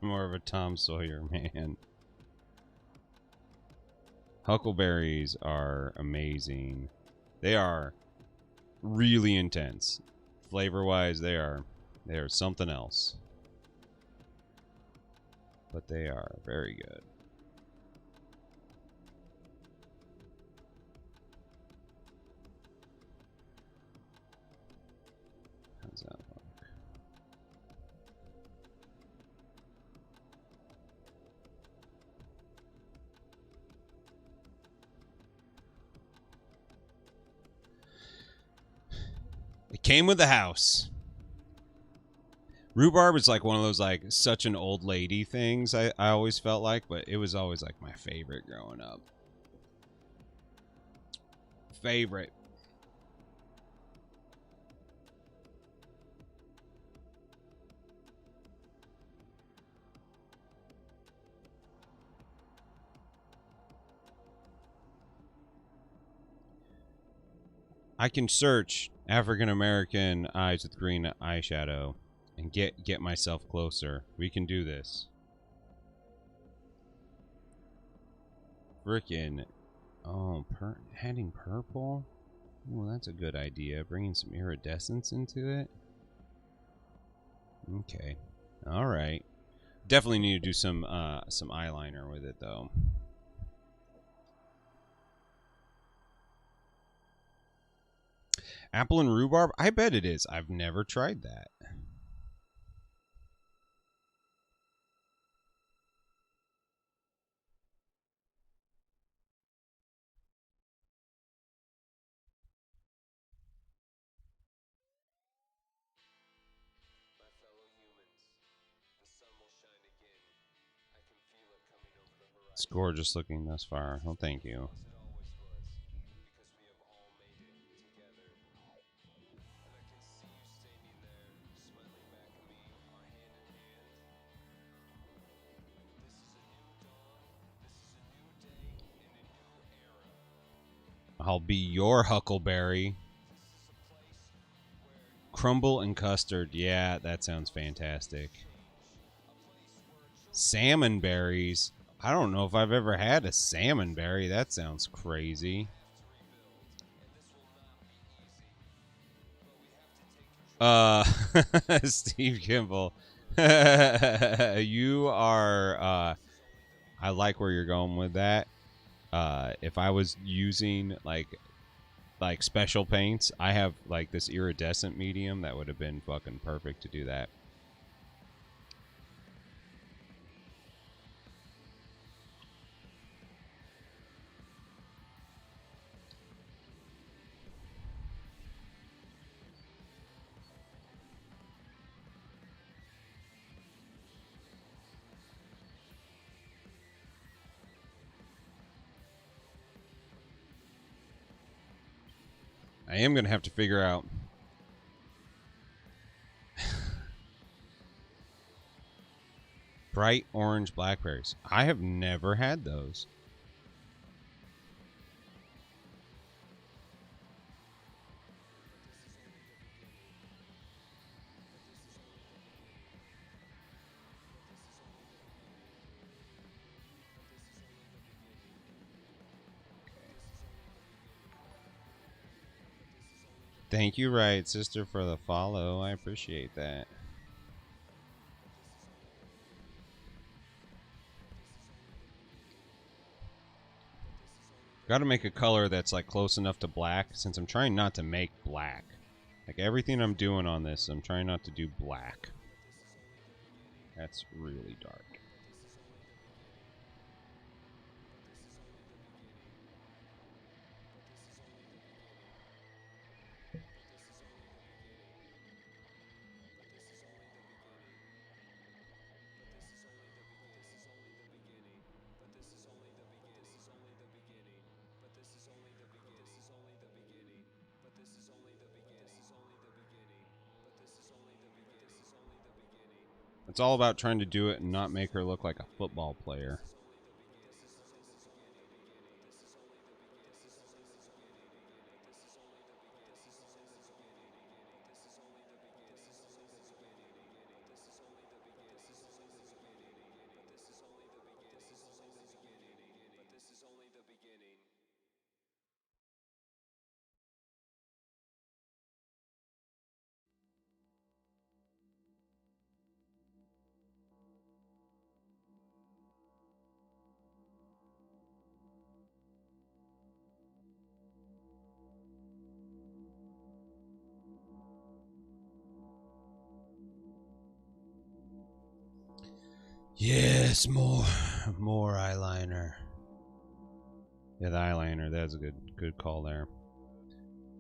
More of a Tom Sawyer man. Huckleberries are amazing. They are really intense. Flavor-wise, they are something else. But they are very good. How's that look? It came with the house. Rhubarb is like one of those like such an old lady things I always felt like, but it was always like my favorite growing up. Favorite. I can search African American eyes with green eyeshadow and get myself closer. We can do this. Frickin' adding purple? Well, that's a good idea. Bringing some iridescence into it. Okay. All right. Definitely need to do some eyeliner with it though. Apple and rhubarb? I bet it is. I've never tried that. It's gorgeous looking thus far. Well, thank you. I'll be your huckleberry. Crumble and custard. Yeah, that sounds fantastic. Salmon berries. I don't know if I've ever had a salmon berry. That sounds crazy. Steve Kimball. You are I like where you're going with that. If I was using like special paints, I have like this iridescent medium that would have been fucking perfect to do that. I am gonna have to figure out bright orange blackberries. I have never had those. Thank you, Right Sister, for the follow. I appreciate that. Got to make a color that's like close enough to black, since I'm trying not to make black. Like everything I'm doing on this, I'm trying not to do black. That's really dark. It's all about trying to do it and not make her look like a football player. Yes, more eyeliner. Yeah, the eyeliner. That's a good call there.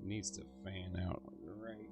It needs to fan out. You're right.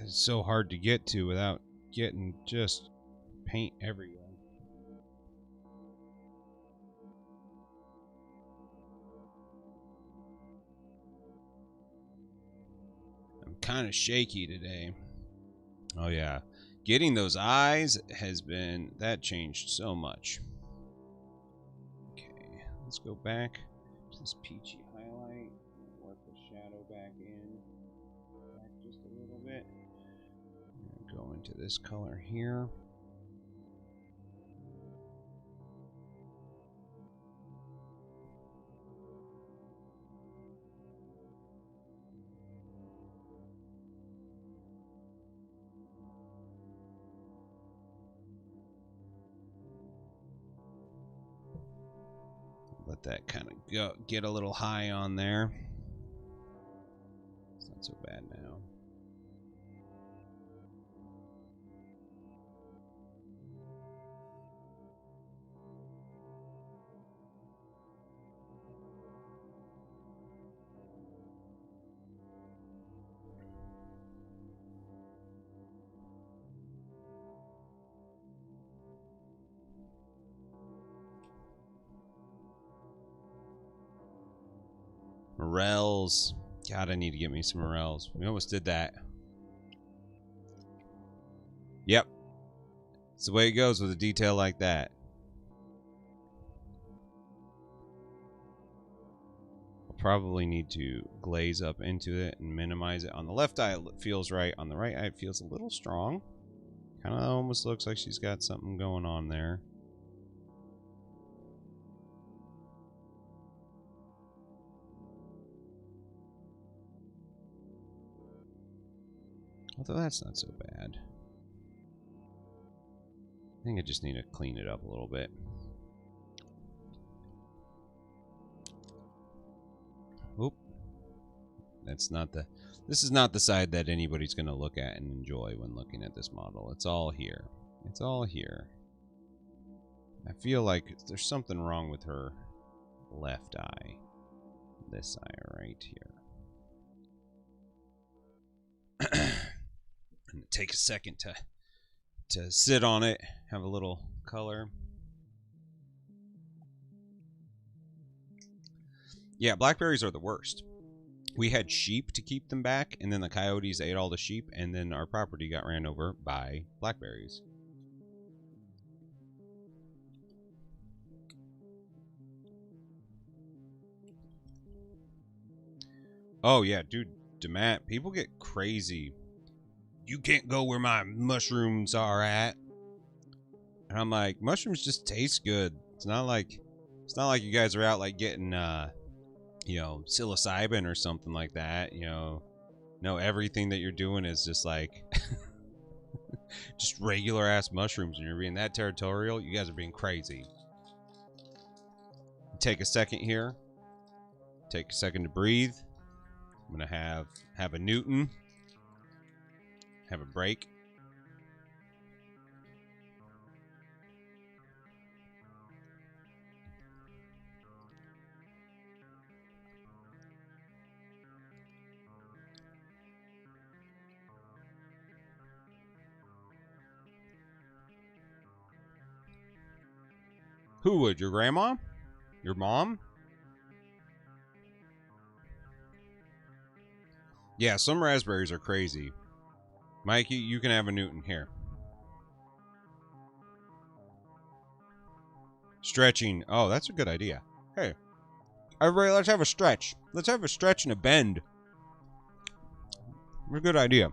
It's so hard to get to without getting just paint everywhere. I'm kind of shaky today. Oh yeah, getting those eyes has been, that changed so much. Okay, let's go back to this peachy highlight. Work the shadow back just a little bit. Go into this color here. Let that kind of get a little high on there. It's not so bad now. Morels. God, I need to get me some morels. We almost did that. Yep. It's the way it goes with a detail like that. I'll probably need to glaze up into it and minimize it. On the left eye, it feels right. On the right eye, it feels a little strong. Kind of almost looks like she's got something going on there. Although that's not so bad. I think I just need to clean it up a little bit. Oop. That's not the... This is not the side that anybody's going to look at and enjoy when looking at this model. It's all here. It's all here. I feel like there's something wrong with her left eye. This eye right here. Take a second to sit on it, have a little color. Yeah, blackberries are the worst. We had sheep to keep them back, and then the coyotes ate all the sheep, and then our property got ran over by blackberries. Oh yeah, dude, Demat, people get crazy. You can't go where my mushrooms are at. And I'm like, mushrooms just taste good. It's not like you guys are out like getting you know, psilocybin or something like that, you know. No, everything that you're doing is just like just regular ass mushrooms, and you're being that territorial. You guys are being crazy. Take a second here. Take a second to breathe. I'm gonna have a Newton. Have a break. Who would? Your grandma? Your mom? Yeah, some raspberries are crazy. Mikey, you can have a Newton here. Stretching. Oh, that's a good idea. Hey, everybody, let's have a stretch. Let's have a stretch and a bend. A good idea.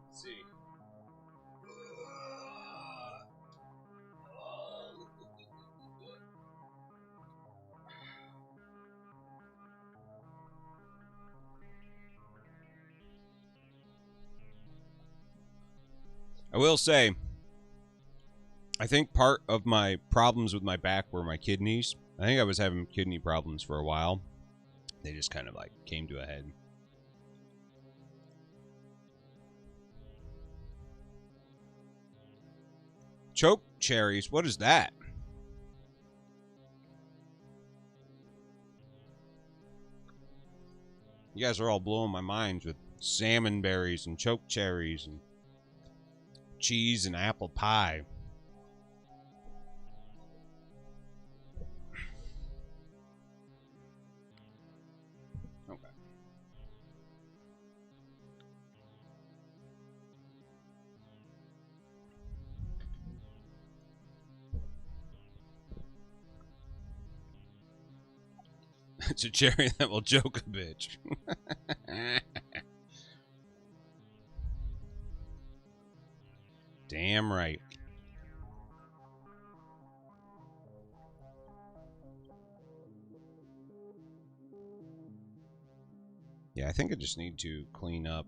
Let's see. I will say, I think part of my problems with my back were my kidneys. I think I was having kidney problems for a while. They just kind of like came to a head. Choke cherries, what is that? You guys are all blowing my minds with salmon berries and choke cherries and cheese and apple pie. Okay. It's a cherry that will choke a bitch. Damn right. Yeah, I think I just need to clean up.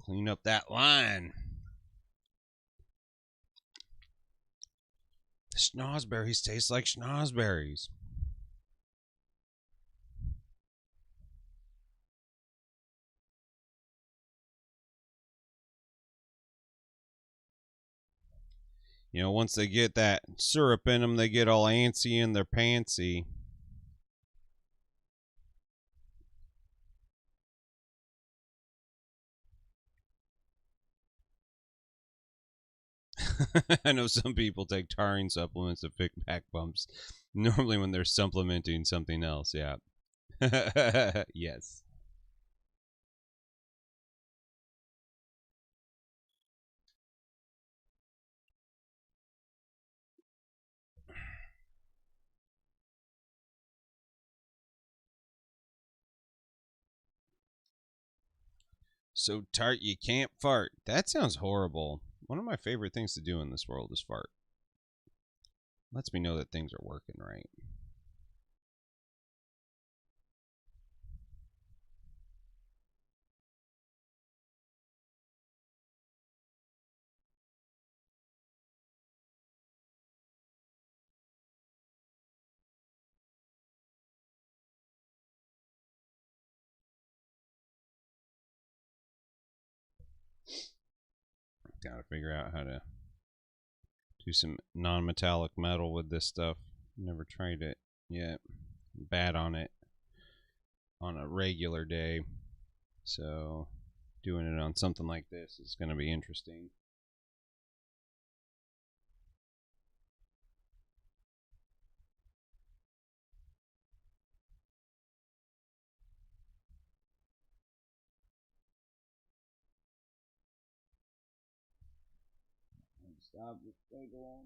Clean up that line. The schnozberries taste like schnozberries. You know, once they get that syrup in them, they get all antsy in their pantsy. I know some people take taurine supplements to fix back bumps. Normally, when they're supplementing something else, yeah. Yes. So tart you can't fart. That sounds horrible. One of my favorite things to do in this world is fart. Lets me know that things are working right. Gotta figure out how to do some non-metallic metal with this stuff. Never tried it yet. Bad on it on a regular day. So doing it on something like this is going to be interesting. Stop. Stay go on.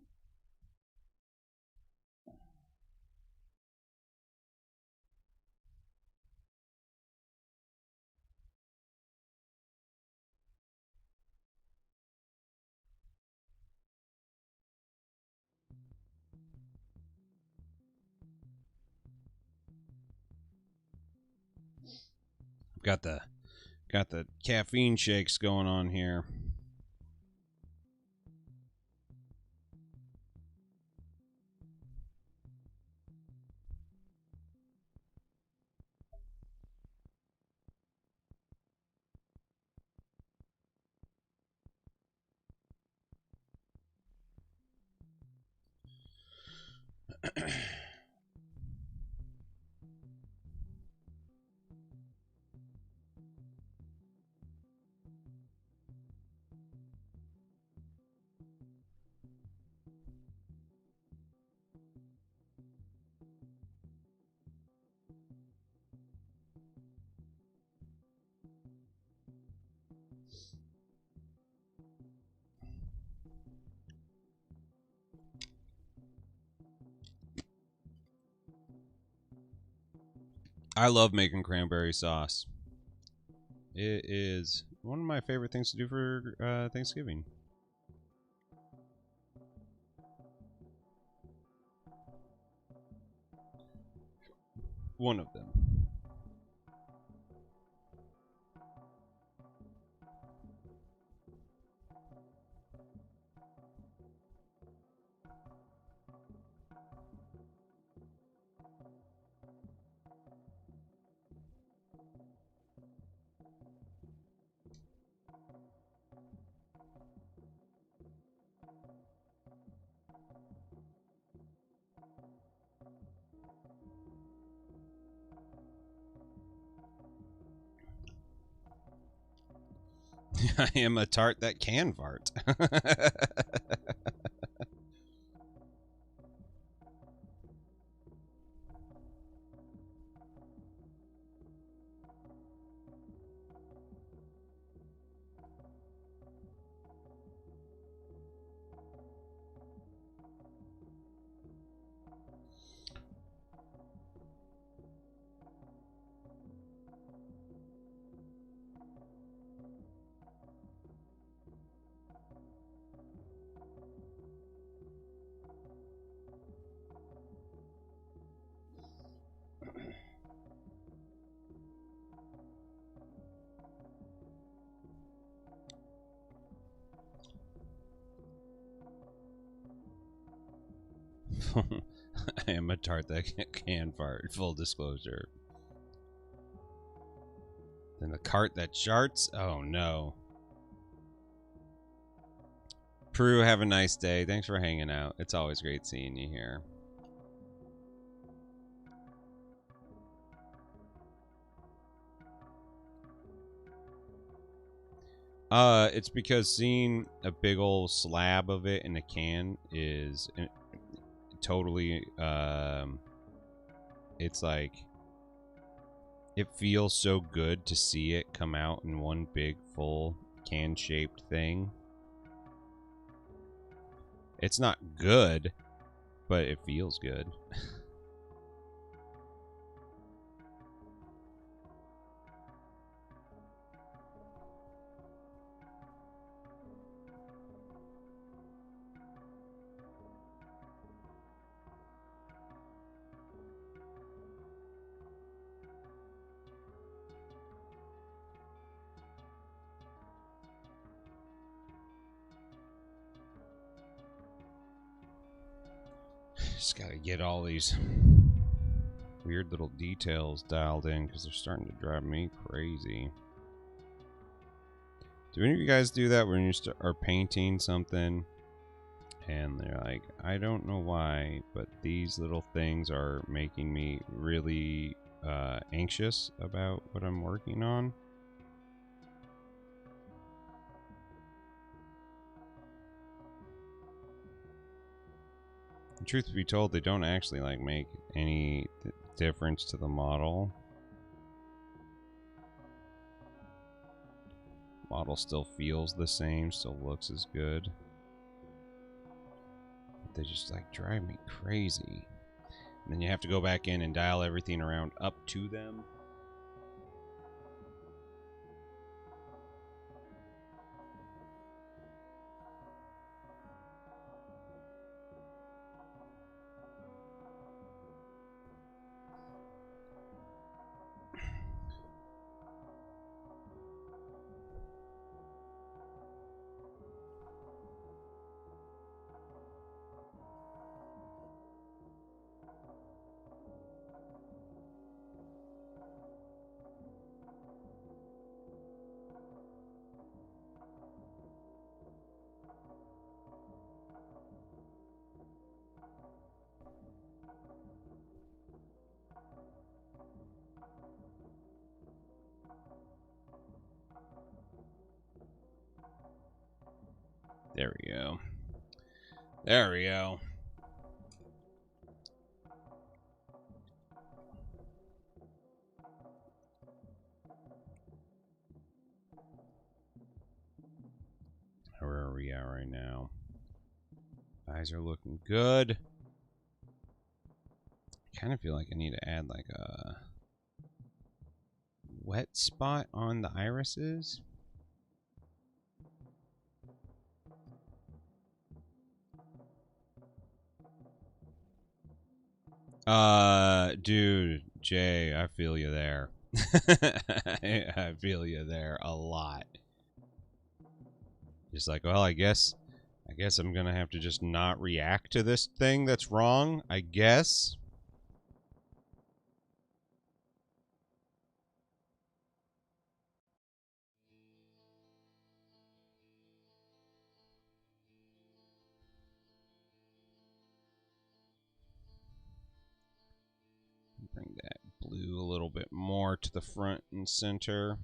Got the caffeine shakes going on here. I love making cranberry sauce. It is one of my favorite things to do for Thanksgiving. One of them. I am a tart that can fart. I am a tart that can fart. Full disclosure. Then the cart that charts? Oh no. Prue, have a nice day. Thanks for hanging out. It's always great seeing you here. It's because seeing a big old slab of it in a can is totally, it's like, it feels so good to see it come out in one big, full, can-shaped thing. It's not good, but it feels good. Just gotta get all these weird little details dialed in because they're starting to drive me crazy. Do any of you guys do that when you are painting something and they're like, I don't know why, but these little things are making me really anxious about what I'm working on? And truth be told, they don't actually like make any difference to the model. Model still feels the same, still looks as good. But they just like drive me crazy. And then you have to go back in and dial everything around up to them. There we go. There we go. Where are we at right now? Eyes are looking good. I kind of feel like I need to add like a wet spot on the irises? Dude, Jay, I feel you there. I feel you there a lot. Just like, well, I guess I'm gonna have to just not react to this thing that's wrong, I guess. Bring that blue a little bit more to the front and center.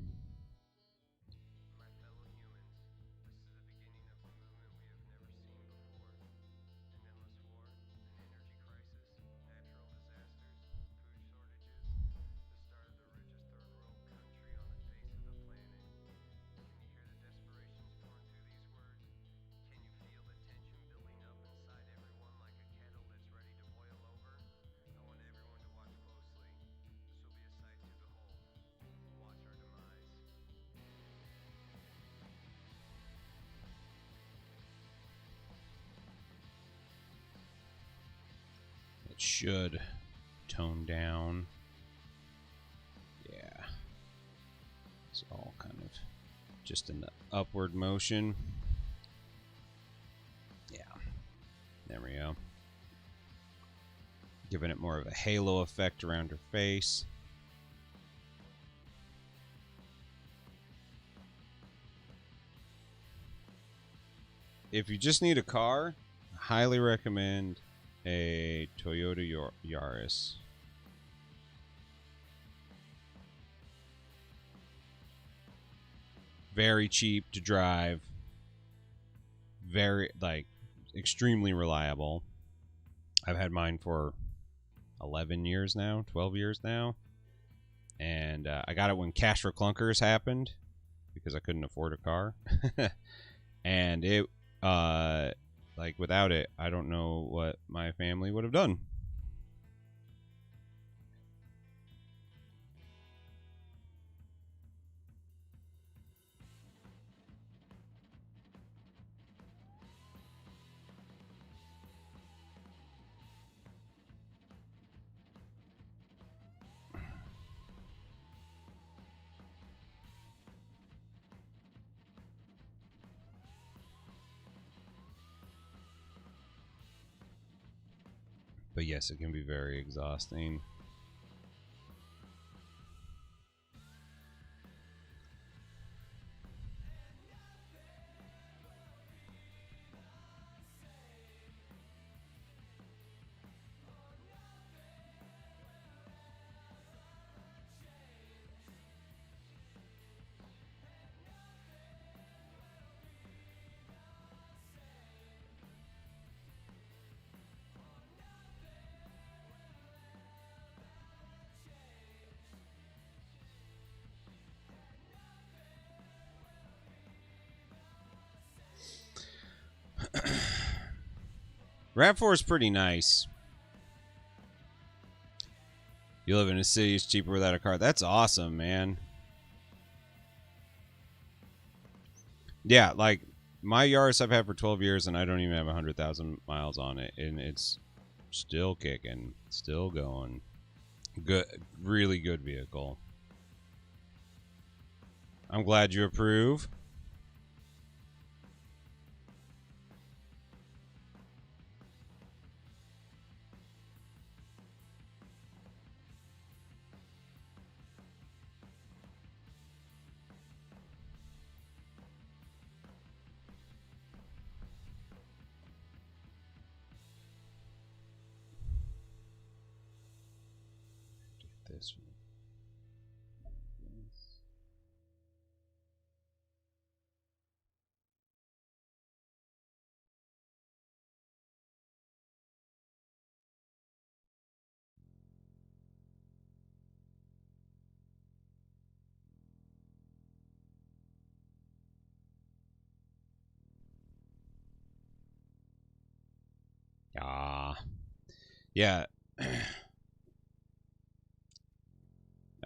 It should tone down. Yeah. It's all kind of just in the upward motion. Yeah. There we go. Giving it more of a halo effect around her face. If you just need a car, I highly recommend a Toyota Yaris. Very cheap to drive. Very, like, extremely reliable. I've had mine for 11 years now, 12 years now. And I got it when Cash for Clunkers happened because I couldn't afford a car. And it, like, without it, I don't know what my family would have done. But yes, it can be very exhausting. RAV4 is pretty nice. You live in a city, it's cheaper without a car. That's awesome, man. Yeah, like my Yaris I've had for 12 years and I don't even have 100,000 miles on it, and it's still kicking, still going. Good, really good vehicle. I'm glad you approve. This one. Ah. Yeah.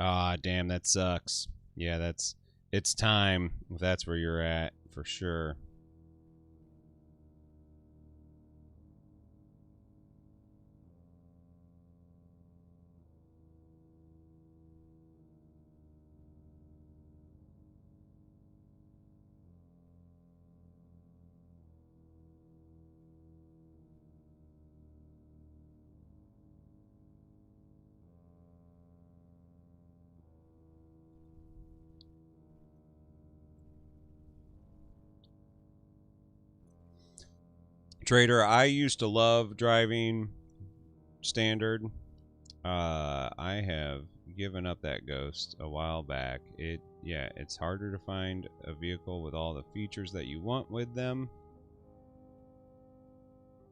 Ah, damn, that sucks. Yeah, it's time if that's where you're at, for sure. Trader, I used to love driving standard. I have given up that Ghost a while back. Yeah, it's harder to find a vehicle with all the features that you want with them.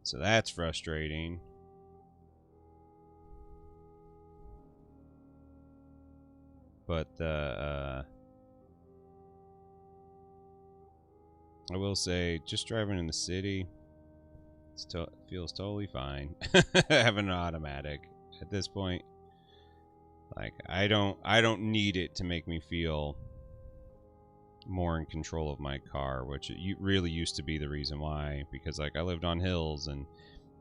So that's frustrating. But I will say, just driving in the city, feels totally fine. Having an automatic at this point, like I don't need it to make me feel more in control of my car, which really used to be the reason why. Because like I lived on hills and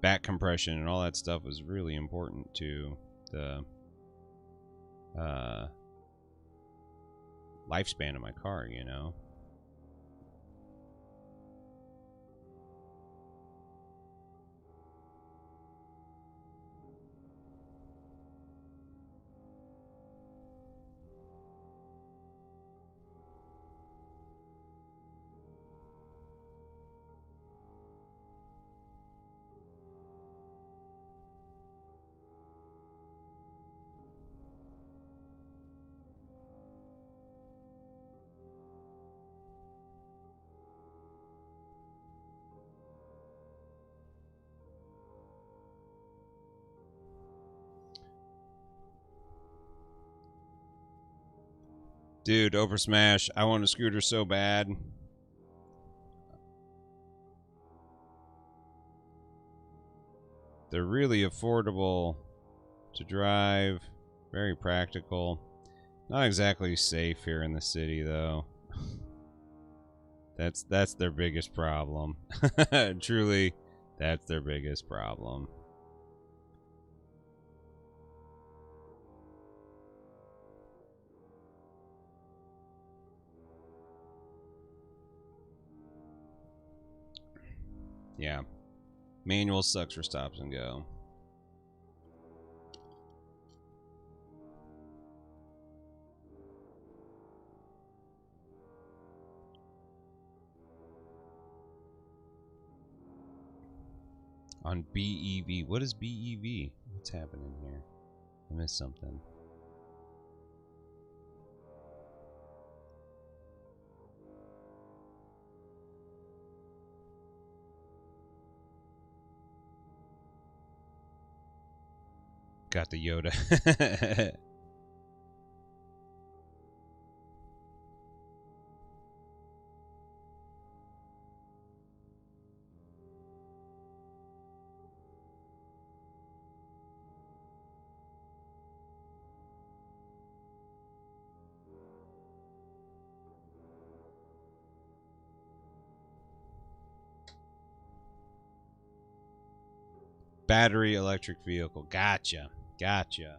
back compression and all that stuff was really important to the lifespan of my car, you know. Dude, over Smash, I want a scooter so bad. They're really affordable to drive, very practical. Not exactly safe here in the city though. That's their biggest problem. Truly, that's their biggest problem. Yeah. Manual sucks for stops and go. On BEV. What is BEV? What's happening here? I missed something. Got the Yoda. Battery electric vehicle. Gotcha. Gotcha.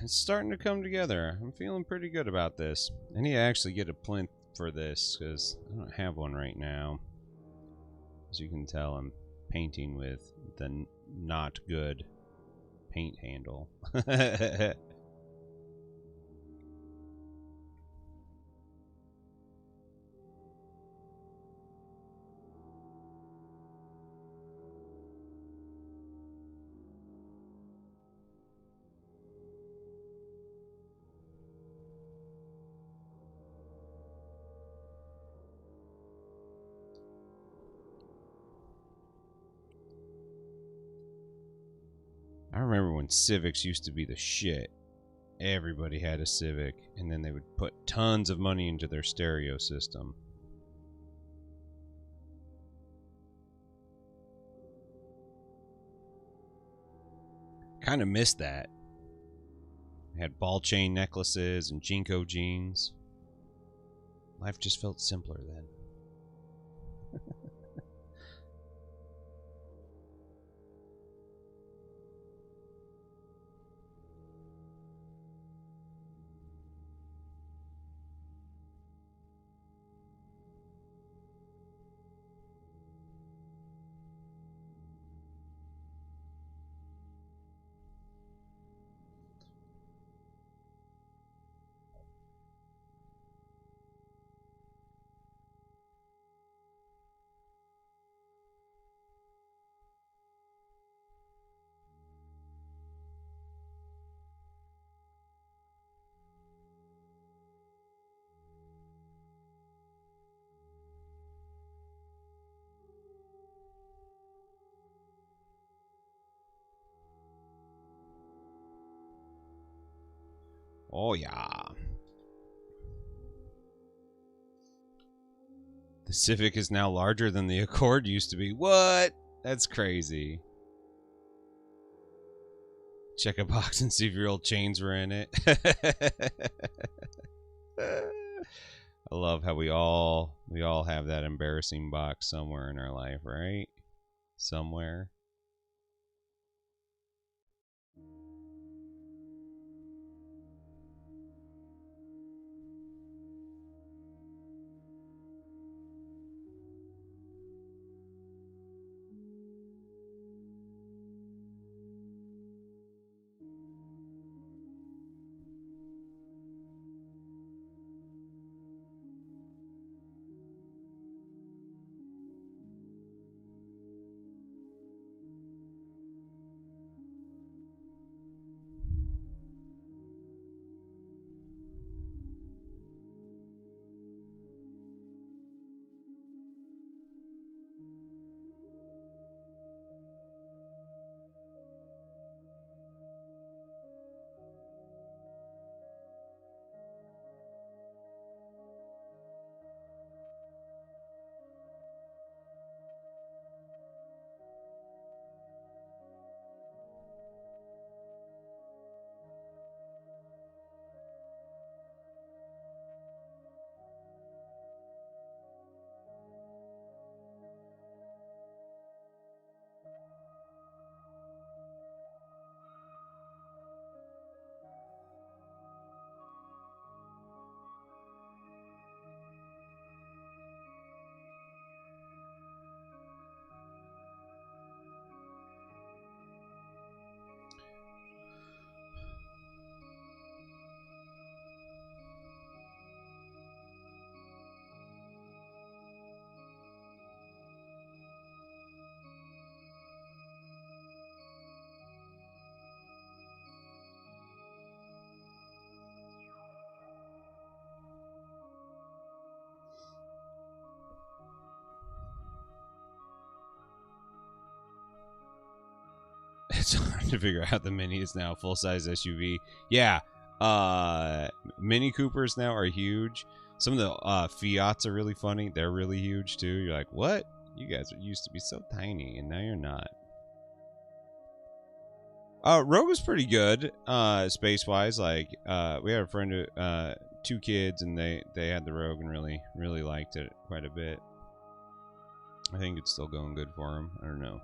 It's starting to come together. I'm feeling pretty good about this. I need to actually get a plinth for this because I don't have one right now. As you can tell, I'm painting with the not good paint handle. I remember when Civics used to be the shit. Everybody had a Civic, and then they would put tons of money into their stereo system. Kind of missed that. They had ball chain necklaces and Jinko jeans. Life just felt simpler then. Oh yeah. The Civic is now larger than the Accord used to be. What? That's crazy. Check a box and see if your old chains were in it. I love how we all have that embarrassing box somewhere in our life, right? Somewhere. It's hard to figure out the Mini is now a full-size SUV. Yeah, Mini Coopers now are huge. Some of the Fiats are really funny. They're really huge too. You're like, what? You guys used to be so tiny, and now you're not. Rogue was pretty good, space-wise. Like, we had a friend who, 2 kids, and they had the Rogue and really liked it quite a bit. I think it's still going good for them. I don't know.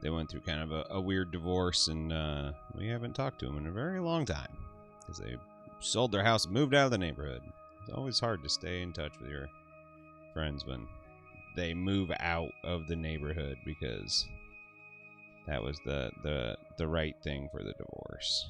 They went through kind of a weird divorce, and we haven't talked to them in a very long time because they sold their house and moved out of the neighborhood. It's always hard to stay in touch with your friends when they move out of the neighborhood because that was the right thing for the divorce.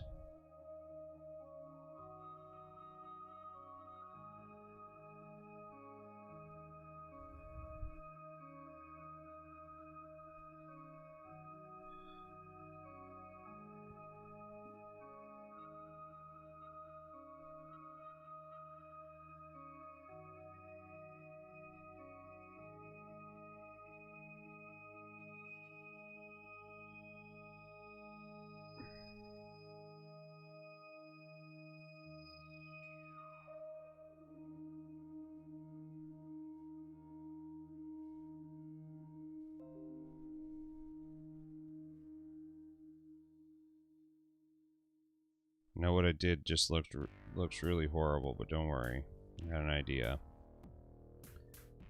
Know what I did just looks really horrible, but don't worry. I got an idea.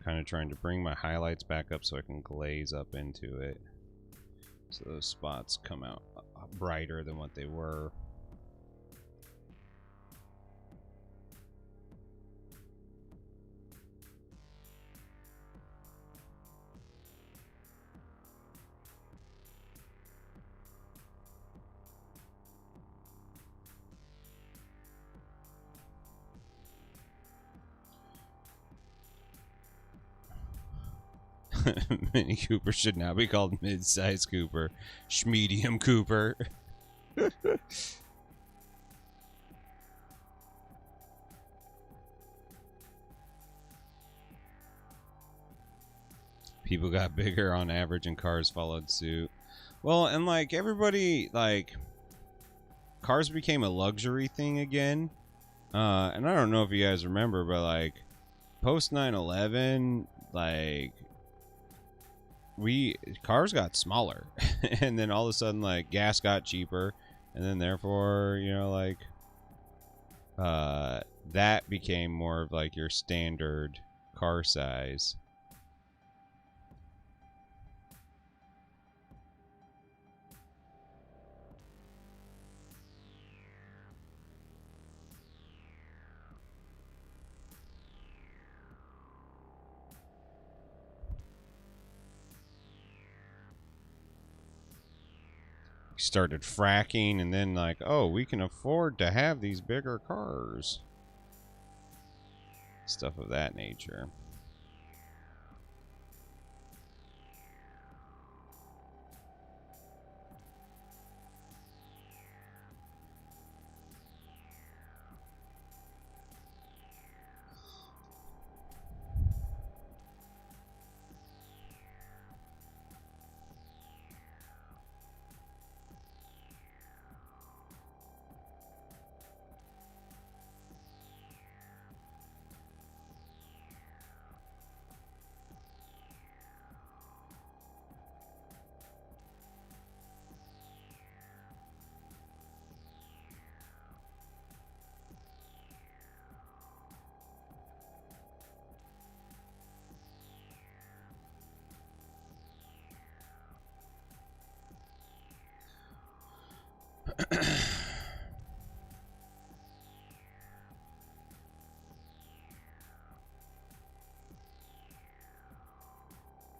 Kind of trying to bring my highlights back up so I can glaze up into it. So those spots come out brighter than what they were. Mini Cooper should now be called mid-size Cooper. Schmedium Cooper. People got bigger on average and cars followed suit. Well, and like everybody, like cars became a luxury thing again. And I don't know if you guys remember, but like post 9/11, like cars got smaller and then all of a sudden like gas got cheaper, and then therefore, you know, like that became more of like your standard car size. Started fracking, and then like, oh, we can afford to have these bigger cars, stuff of that nature.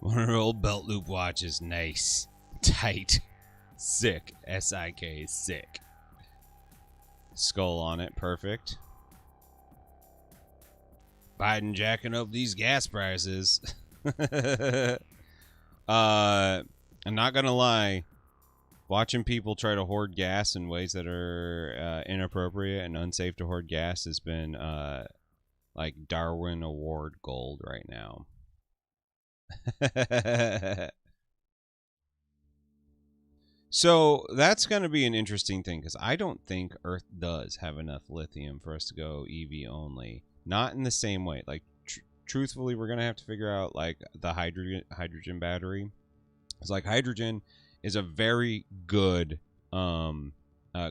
One of her old belt loop watches. Nice. Tight. Sick. S-I-K. Sick. Skull on it. Perfect. Biden jacking up these gas prices. I'm not gonna lie. Watching people try to hoard gas in ways that are inappropriate and unsafe to hoard gas has been like Darwin Award gold right now. So that's going to be an interesting thing, because I don't think Earth does have enough lithium for us to go EV only. Not in the same way. Like, truthfully, we're going to have to figure out like the hydrogen battery. It's like hydrogen is a very good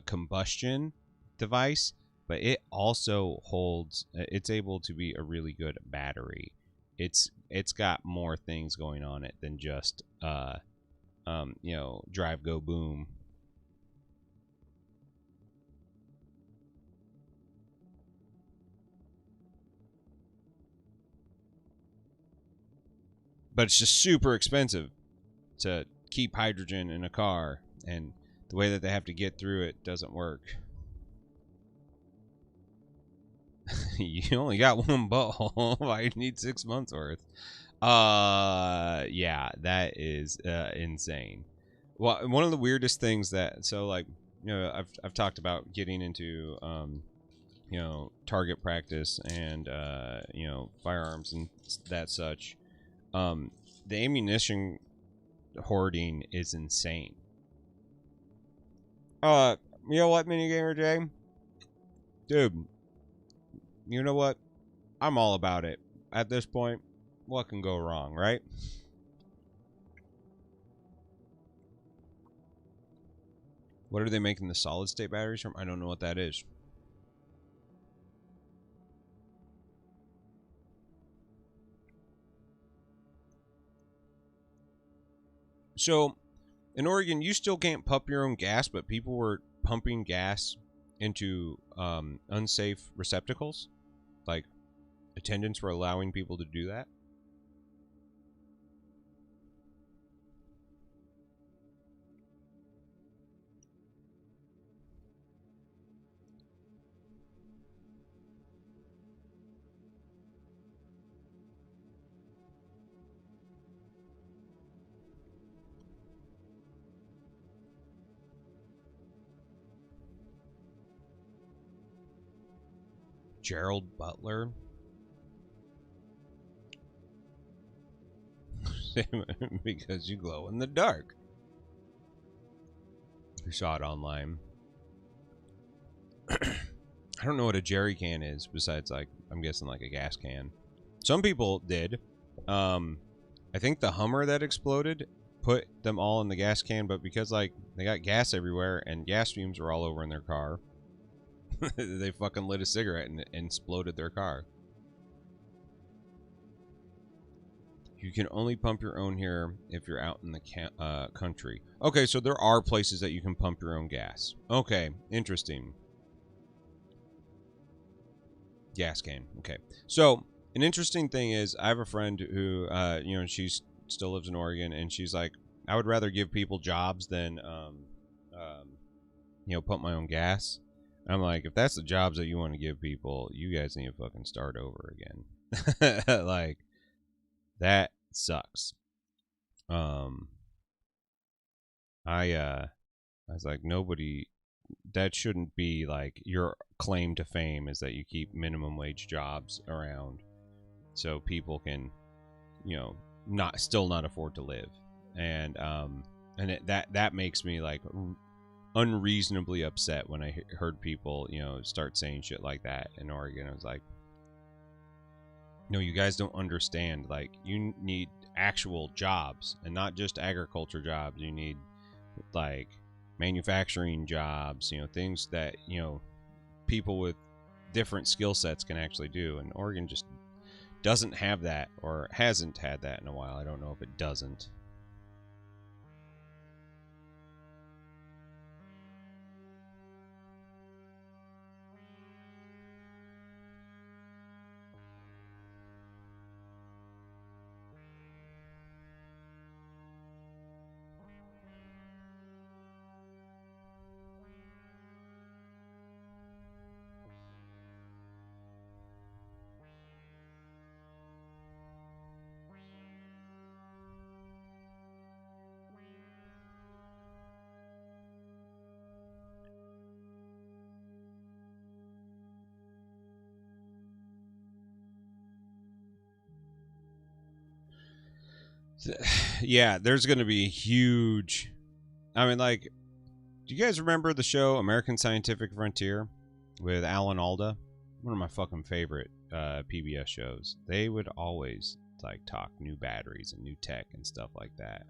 combustion device, but it also holds. It's able to be a really good battery. It's got more things going on it than just you know, drive, go, boom. but it's just super expensive to keep hydrogen in a car, and the way that they have to get through it doesn't work. You only got one butthole. Why you need 6 months worth? Yeah, that is insane. Well, one of the weirdest things that, so like, I've talked about getting into target practice and firearms and that such. The ammunition hoarding is insane. You know what, Minigamer J? Dude, you know what? I'm all about it. At this point, what can go wrong, right? What are they making the solid state batteries from? I don't know what that is. So, in Oregon, you still can't pump your own gas, but people were pumping gas into unsafe receptacles. Like, attendants were allowing people to do that. Gerald Butler. Because you glow in the dark. You saw it online. I don't know what a jerry can is besides, like, I'm guessing like a gas can. Some people did. I think the Hummer that exploded put them all in the gas can, but because, like, they got gas everywhere and gas fumes were all over in their car, they fucking lit a cigarette and exploded their car. You can only pump your own here if you're out in the country. Okay, so there are places that you can pump your own gas. Okay, interesting. Gas can. Okay. So, an interesting thing is, I have a friend who, she still lives in Oregon, and she's like, I would rather give people jobs than, pump my own gas. And I'm like, if that's the jobs that you want to give people, you guys need to fucking start over again. Like, that sucks. I was like, nobody, that shouldn't be like your claim to fame, is that you keep minimum wage jobs around so people can, not afford to live. And that makes me like unreasonably upset when I heard people, start saying shit like that in Oregon. I was like, no, you guys don't understand. Like, you need actual jobs and not just agriculture jobs. You need, like, manufacturing jobs, things that, people with different skill sets can actually do. And Oregon just doesn't have that, or hasn't had that in a while. I don't know if it doesn't. Yeah, there's going to be a huge, I mean, like, do you guys remember the show American Scientific Frontier with Alan Alda? One of my fucking favorite PBS shows. They would always, like, talk new batteries and new tech and stuff like that.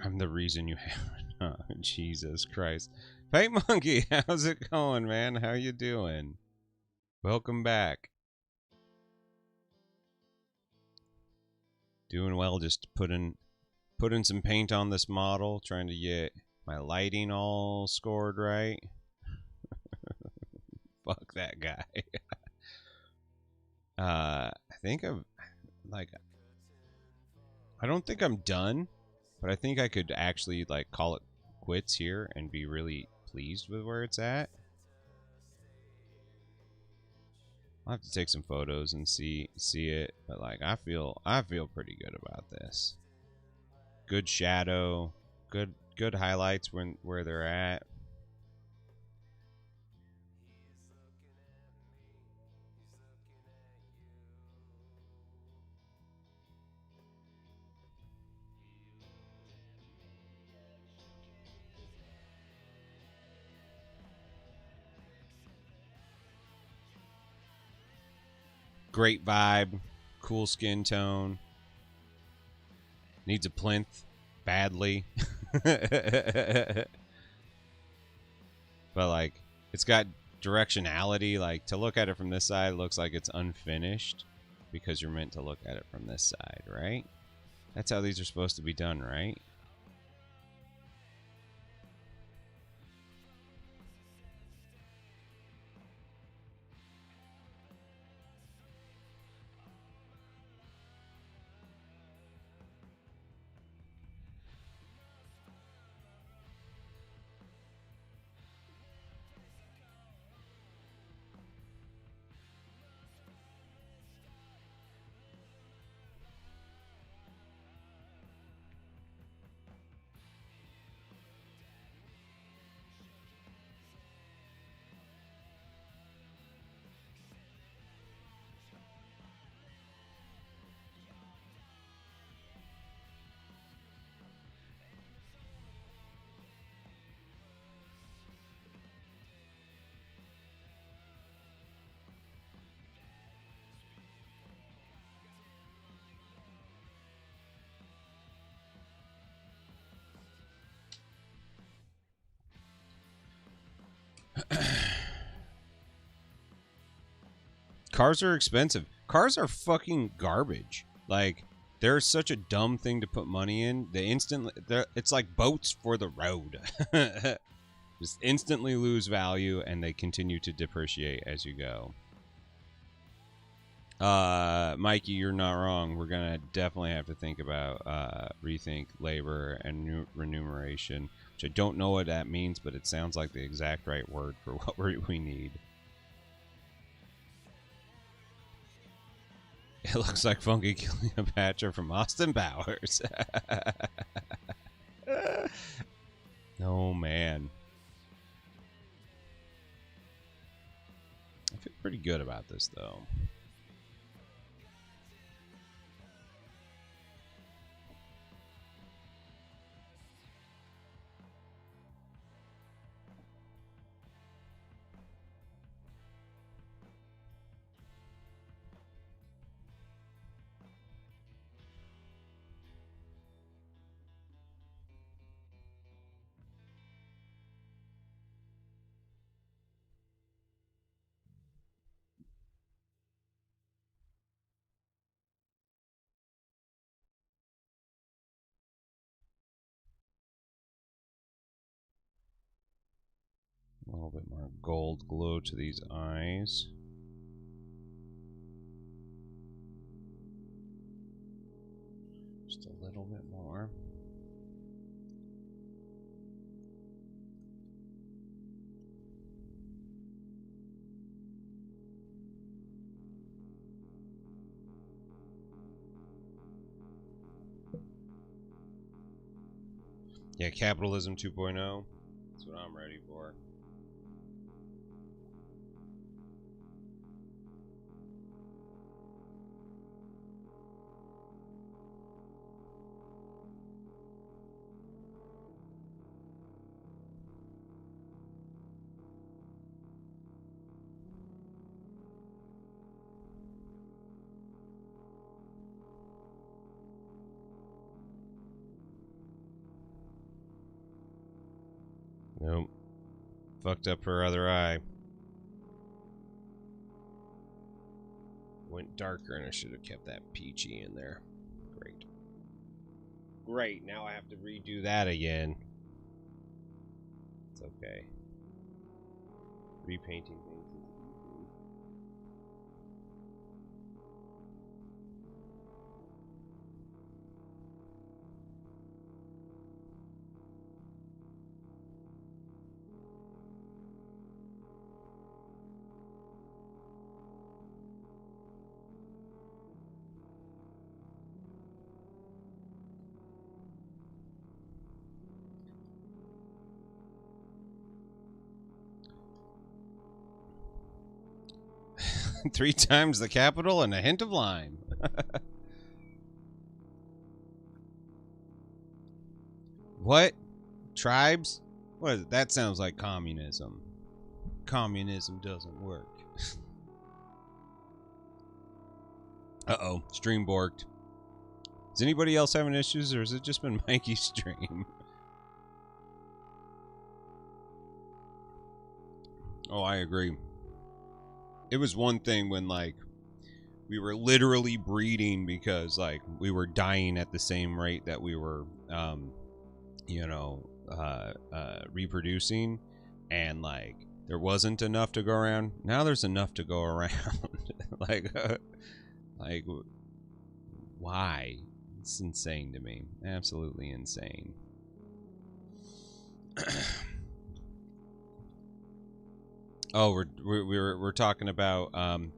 I'm the reason you have it. Oh, Jesus Christ. Fate Monkey, how's it going, man? How you doing? Welcome back. Doing well, just putting some paint on this model, trying to get my lighting all scored right. Fuck that guy. I think I'm like, I don't think I'm done, but I think I could actually like call it quits here and be really pleased with where it's at. I'll have to take some photos and see it, but like I feel pretty good about this. Good shadow, good highlights when where they're at. Great vibe, cool skin tone. Needs a plinth badly. But like it's got directionality. Like to look at it from this side, it looks like it's unfinished because you're meant to look at it from this side, right? That's how these are supposed to be done, right? Cars are expensive. Cars are fucking garbage. Like they're such a dumb thing to put money in. They instantly, it's like boats for the road. Just instantly lose value and they continue to depreciate as you go. Mikey, you're not wrong. We're gonna definitely have to think about rethink labor and remuneration, which I don't know what that means, but it sounds like the exact right word for what we need. It looks like Funky Cleopatra from Austin Powers. Oh man, I feel pretty good about this though. A little bit more gold glow to these eyes. Just a little bit more. Yeah, capitalism 2.0. That's what I'm ready for. Nope. Fucked up her other eye. Went darker and I should have kept that peachy in there. Great. Great, now I have to redo that again. It's okay. Repainting things is easy. 3 times the capital and a hint of lime. What? Tribes? What is it? That sounds like communism. Communism doesn't work. Uh-oh. Stream borked. Is anybody else having issues, or has it just been Mikey's stream? Oh, I agree. It was one thing when, like, we were literally breeding because, like, we were dying at the same rate that we were, reproducing, and, like, there wasn't enough to go around. Now there's enough to go around. like, why? It's insane to me. Absolutely insane. Oh, we're talking about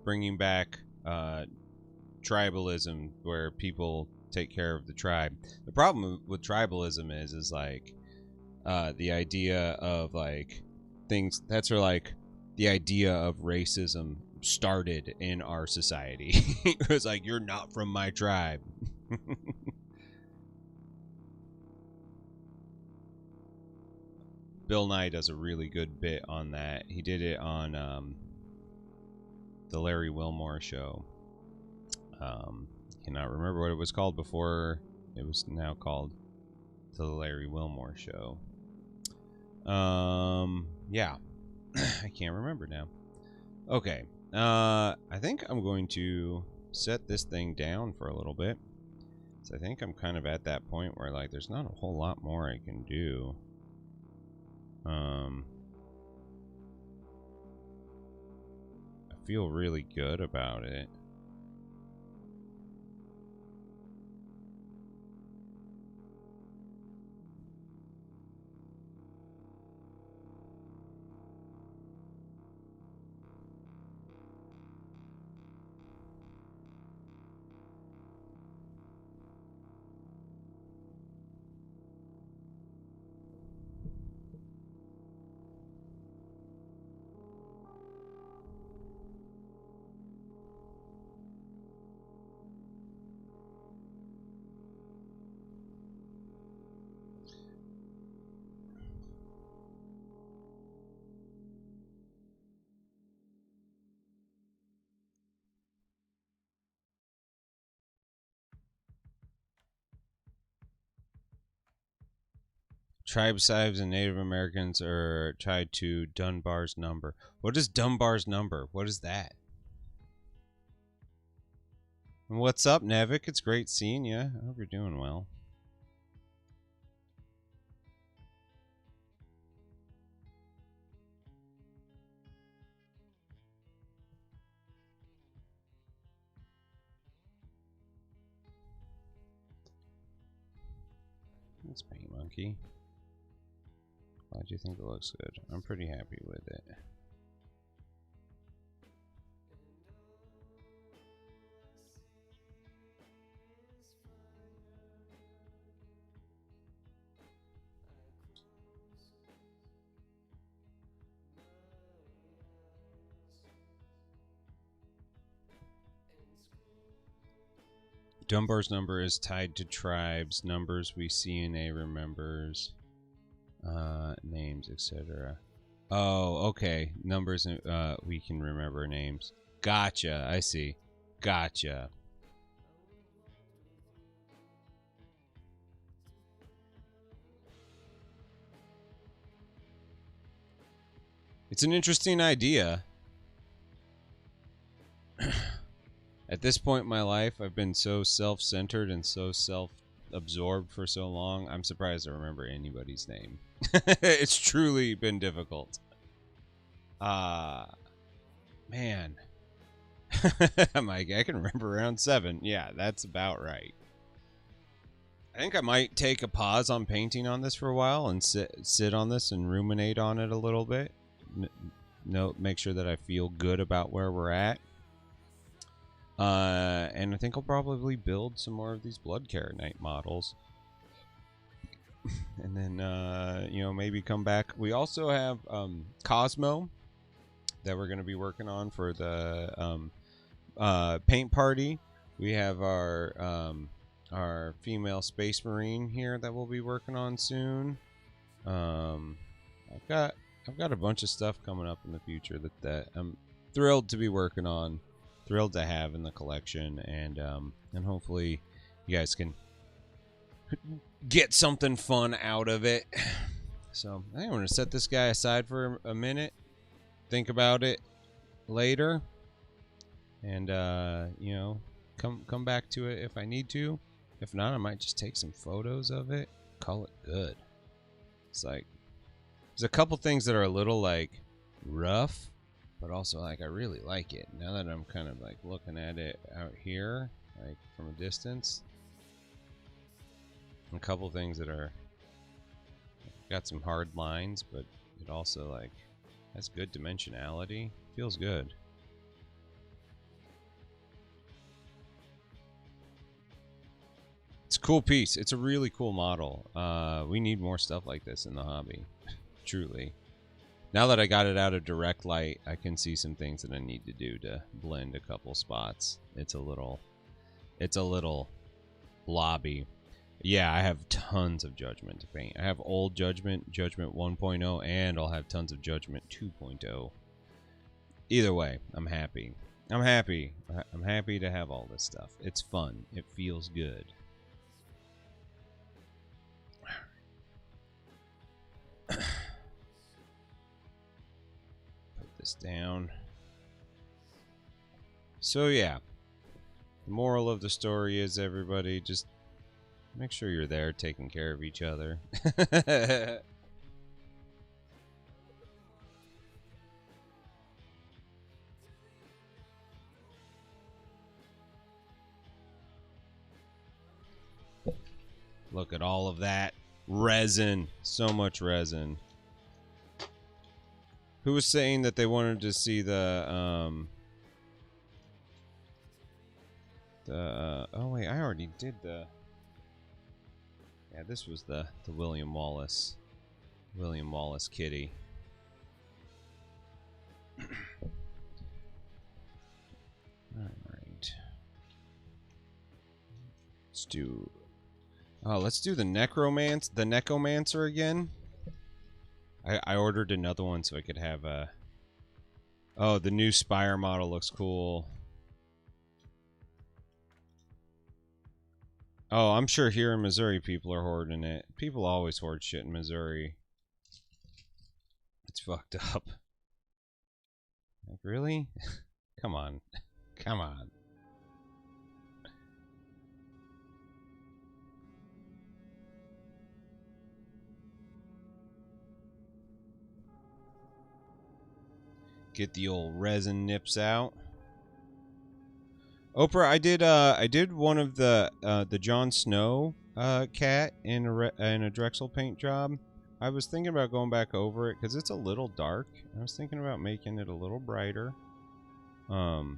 bringing back tribalism, where people take care of the tribe. The problem with tribalism is like the idea of like things. That's where like the idea of racism started in our society. It was like, you're not from my tribe. Bill Nye does a really good bit on that. He did it on the Larry Wilmore show. Cannot remember what it was called before it was now called the Larry Wilmore show. Yeah. I can't remember now. Okay. I think I'm going to set this thing down for a little bit. So I think I'm kind of at that point where, like, there's not a whole lot more I can do. I feel really good about it. Tribes and Native Americans are tied to Dunbar's number. What is Dunbar's number? What is that? What's up, Nevik? It's great seeing you. I hope you're doing well. It's Paint Monkey. Why do you think it looks good? I'm pretty happy with it. Dunbar's number is tied to tribes. Numbers we see in A remembers. Names, etc. Oh, okay. Numbers, we can remember names. Gotcha. I see. Gotcha. It's an interesting idea. At this point in my life, I've been so self-centered and so self-absorbed for so long, I'm surprised I remember anybody's name. It's truly been difficult. Man. Mike, I can remember around 7. Yeah, that's about right. I think I might take a pause on painting on this for a while and sit on this and ruminate on it a little bit. Make sure that I feel good about where we're at. And I think I'll probably build some more of these Blood Carrot Knight models. And then, maybe come back. We also have Cosmo, that we're going to be working on for the paint party. We have our female space marine here that we'll be working on soon. I've got a bunch of stuff coming up in the future that I'm thrilled to be working on, thrilled to have in the collection, and hopefully you guys can get something fun out of it. So I think I'm gonna set this guy aside for a minute, think about it later, and you know, come back to it if I need to. If not, I might just take some photos of it, call it good. It's like there's a couple things that are a little like rough, but also like I really like it. Now that I'm kind of like looking at it out here, like from a distance, a couple things that are got some hard lines, but it also like has good dimensionality. Feels good. It's a cool piece. It's a really cool model. We need more stuff like this in the hobby. Truly. Now that I got it out of direct light, I can see some things that I need to do to blend a couple spots. It's a little blobby. Yeah, I have tons of Judgment to paint. I have old Judgment, Judgment 1.0, and I'll have tons of Judgment 2.0. Either way, I'm happy. I'm happy to have all this stuff. It's fun. It feels good. Put this down. So yeah, the moral of the story is, everybody, just make sure you're there taking care of each other. Look at all of that resin. So much resin. Who was saying that they wanted to see the oh wait, I already did the, yeah, this was the William Wallace kitty. Alright. Let's do the Necromancer again. I ordered another one so I could have a... Oh, the new Spire model looks cool. Oh, I'm sure here in Missouri people are hoarding it. People always hoard shit in Missouri. It's fucked up. Like, really? Come on. Come on. Get the old resin nips out. Oprah, I did one of the Jon Snow cat in a Drexel paint job. I was thinking about going back over it because it's a little dark. I was thinking about making it a little brighter. You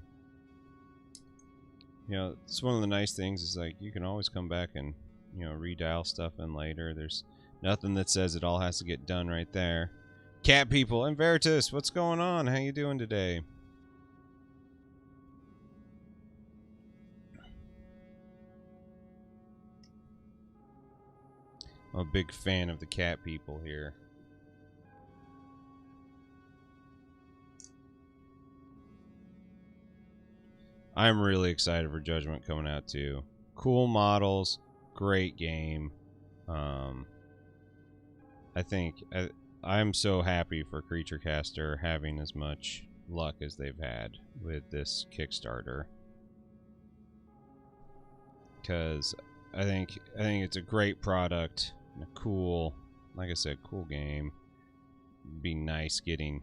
know, it's one of the nice things is like you can always come back and, you know, redial stuff in later. There's nothing that says it all has to get done right there. Cat people and Veritas, what's going on? How you doing today? I'm a big fan of the cat people here. I'm really excited for Judgment coming out too. Cool models, great game. I think I'm so happy for Creature Caster having as much luck as they've had with this Kickstarter, because I think it's a great product and a cool, like I said, cool game. It'd be nice getting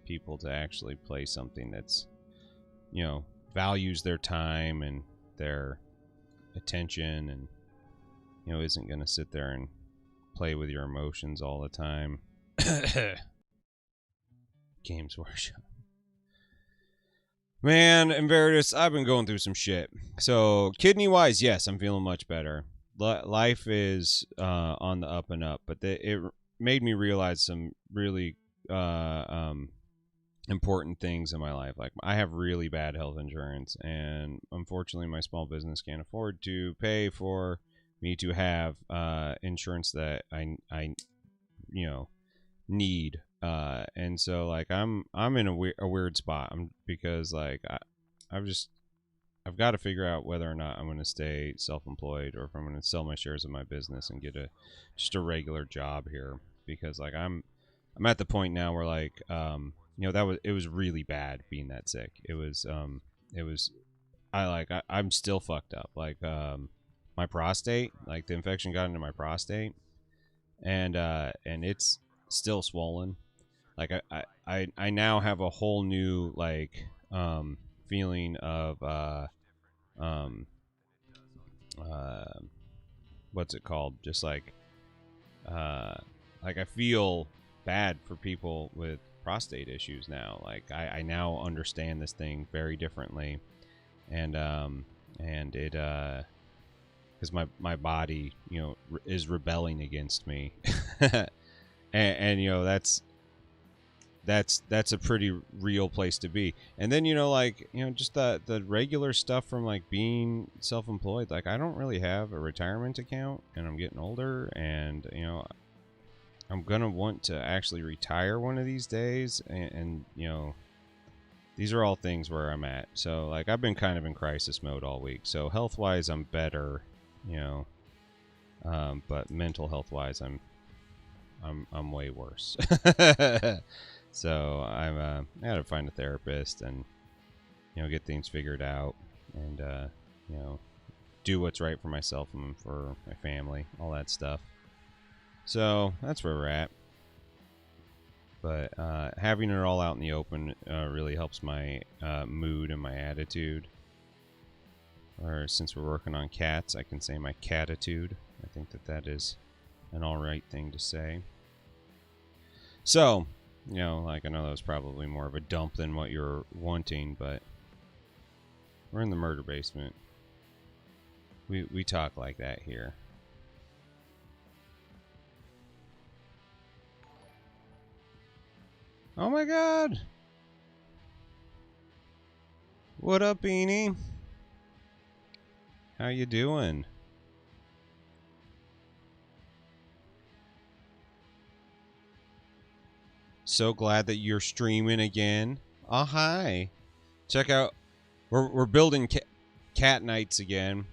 people to actually play something that's, you know, values their time and their attention, and, you know, isn't going to sit there and play with your emotions all the time. Games Workshop. Man, Emeritus, I've been going through some shit. So, kidney-wise, yes, I'm feeling much better. Life is on the up and up, but it made me realize some really important things in my life. Like I have really bad health insurance, and unfortunately, my small business can't afford to pay for me to have insurance that I you know need. And so like I'm in a weird spot. Because like I've just I've got to figure out whether or not I'm going to stay self-employed or if I'm going to sell my shares of my business and get just a regular job here. Because like I'm at the point now where like it was really bad being that sick. It was I'm still fucked up. Like my prostate, like the infection got into my prostate, and it's still swollen. Like I now have a whole new like feeling of um uh what's it called? Just uh like I feel bad for people with prostate issues now. Like I now understand this thing very differently, and it because my body is rebelling against me, and that's a pretty real place to be. And then just the regular stuff from like being self-employed. Like I don't really have a retirement account, and I'm getting older, and I'm gonna want to actually retire one of these days, and these are all things where I'm at. So like I've been kind of in crisis mode all week. So health wise I'm better, but mental health wise I'm way worse. So I gotta find a therapist and get things figured out, and do what's right for myself and for my family, all that stuff. So that's where we're at. But having it all out in the open really helps my mood and my attitude. Or since we're working on cats, I can say my catitude. I think that is an alright thing to say. So, like I know that was probably more of a dump than what you're wanting, but we're in the murder basement. We talk like that here. Oh my god! What up, Beanie? How you doing? So glad that you're streaming again. Oh, hi. Check out. We're building cat nights again.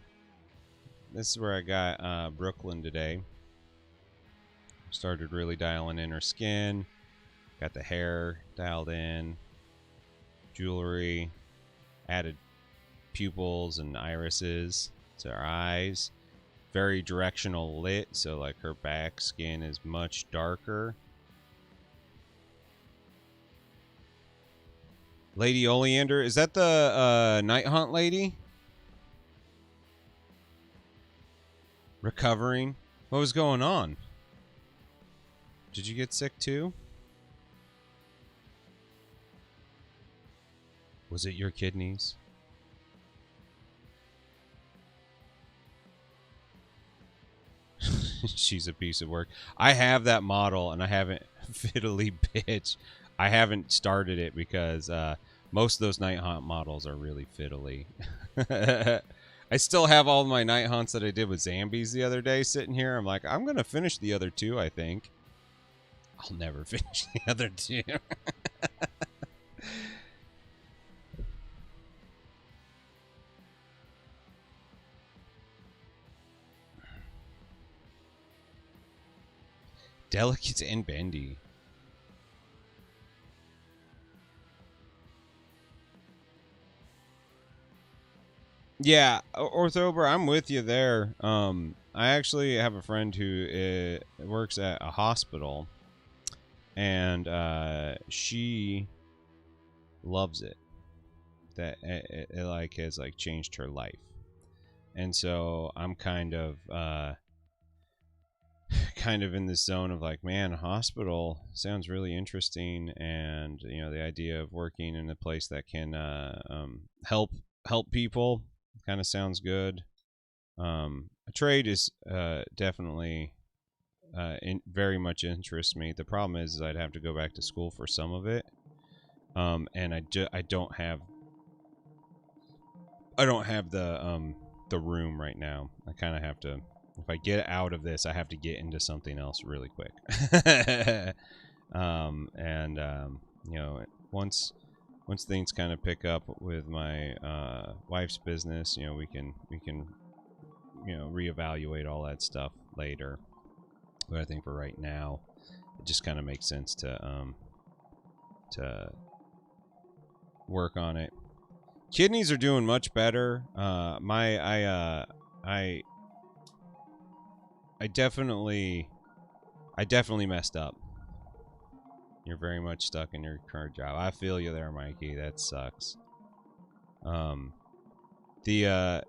This is where I got Brooklyn today. Started really dialing in her skin. Got the hair dialed in. Jewelry. Added pupils and irises to her eyes. Very directional lit, so like her back skin is much darker. Lady Oleander, is that the Night Hunt lady? Recovering? What was going on? Did you get sick too? Was it your kidneys? She's a piece of work. I have that model, and I haven't fiddly bitch. I haven't started it because most of those Night Hunt models are really fiddly. I still have all my Night Hunts that I did with Zambies the other day sitting here. I'm like, I'm going to finish the other two, I think. I'll never finish the other two. Delicate and bendy. Yeah, Orthober, I'm with you there. I actually have a friend who works at a hospital, and she loves it. That it like has like changed her life, and so I'm kind of in this zone of like, man, hospital sounds really interesting, and the idea of working in a place that can help people kind of sounds good. A trade is definitely very much interests me. The problem is I'd have to go back to school for some of it, And I don't have the room right now. I kind of have to. If I get out of this, I have to get into something else really quick. You know, once things kind of pick up with my wife's business, you know, we can you know, reevaluate all that stuff later. But I think for right now, it just kind of makes sense to work on it. Kidneys are doing much better. I definitely messed up. You're very much stuck in your current job. I feel you there, Mikey. That sucks. The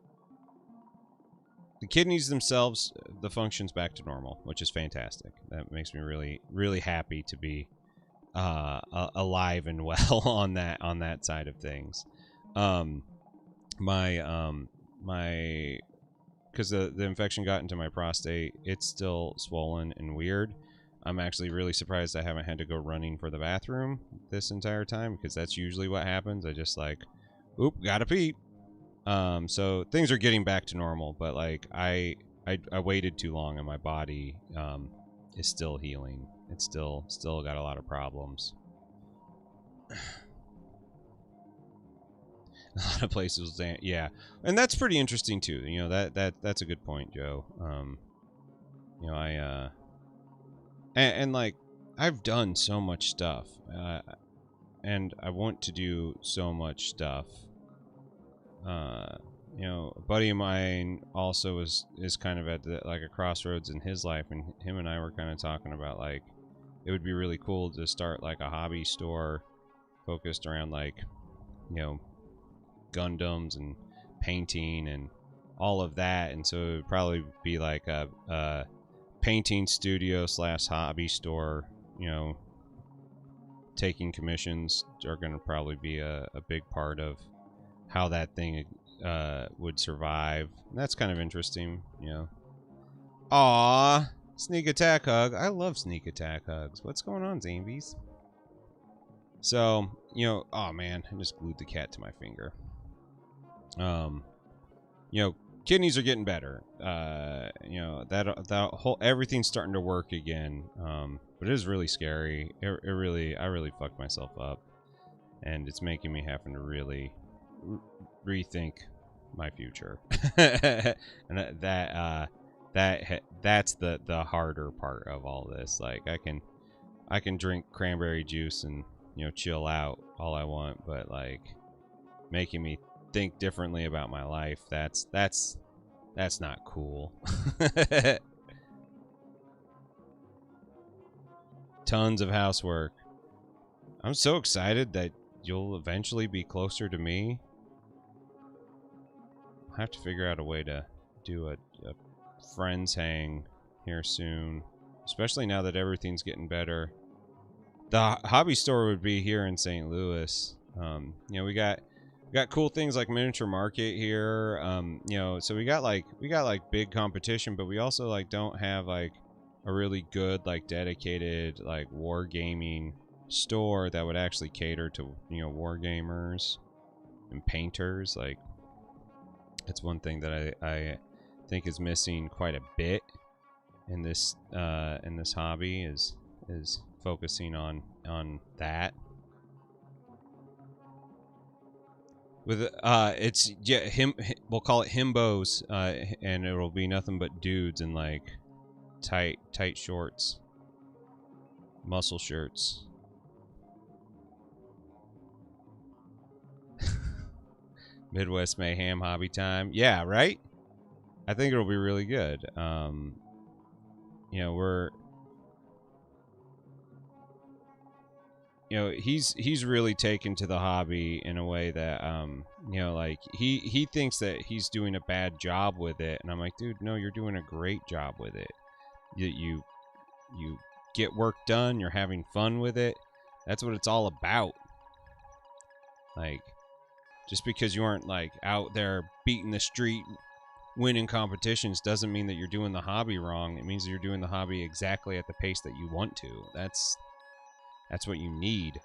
kidneys themselves, the function's back to normal, which is fantastic. That makes me really happy to be alive and well on that side of things. My because the infection got into my prostate, it's still swollen and weird. I'm actually really surprised I haven't had to go running for the bathroom this entire time, because that's usually what happens. I just like, oop, gotta pee. So things are getting back to normal, but like I waited too long, and my body is still healing. It's still got a lot of problems. A lot of places, yeah, and that's pretty interesting too. You know, that's a good point, Joe. You know, and like, I've done so much stuff, and I want to do so much stuff. You know, a buddy of mine also is kind of at like a crossroads in his life, and him and I were kind of talking about, like, it would be really cool to start like a hobby store focused around, like, you know, Gundams and painting and all of that. And so it would probably be like a painting studio / hobby store. You know, taking commissions are going to probably be a big part of how that thing would survive. And that's kind of interesting, you know. Aww, sneak attack hug. I love sneak attack hugs. What's going on, Zambies? So, you know, oh man, I just glued the cat to my finger. You know, kidneys are getting better. You know, that whole everything's starting to work again. But it is really scary. I really fucked myself up, and it's making me having to really rethink my future. And that's the harder part of all this. Like, I can drink cranberry juice and, you know, chill out all I want, but like, making me think differently about my life, that's not cool. Tons of housework. I'm so excited that you'll eventually be closer to me. I'll have to figure out a way to do a friends hang here soon, especially now that everything's getting better. The hobby store would be here in St. Louis. You know, we got cool things like Miniature Market here. You know, so we got like big competition, but we also like don't have like a really good, like, dedicated, like, wargaming store that would actually cater to, you know, wargamers and painters. Like, that's one thing that I think is missing quite a bit in this hobby, is focusing on that. With it's, yeah, we'll call it himbos, and it'll be nothing but dudes in like tight shorts, muscle shirts. Midwest Mayhem hobby time. Yeah, right? I think it'll be really good. You know, he's really taken to the hobby in a way that, you know, like, he thinks that he's doing a bad job with it, and I'm like, dude, no, you're doing a great job with it. You get work done, you're having fun with it. That's what it's all about. Like, just because you aren't like out there beating the street, winning competitions, doesn't mean that you're doing the hobby wrong. It means that you're doing the hobby exactly at the pace that you want to. That's That's what you need.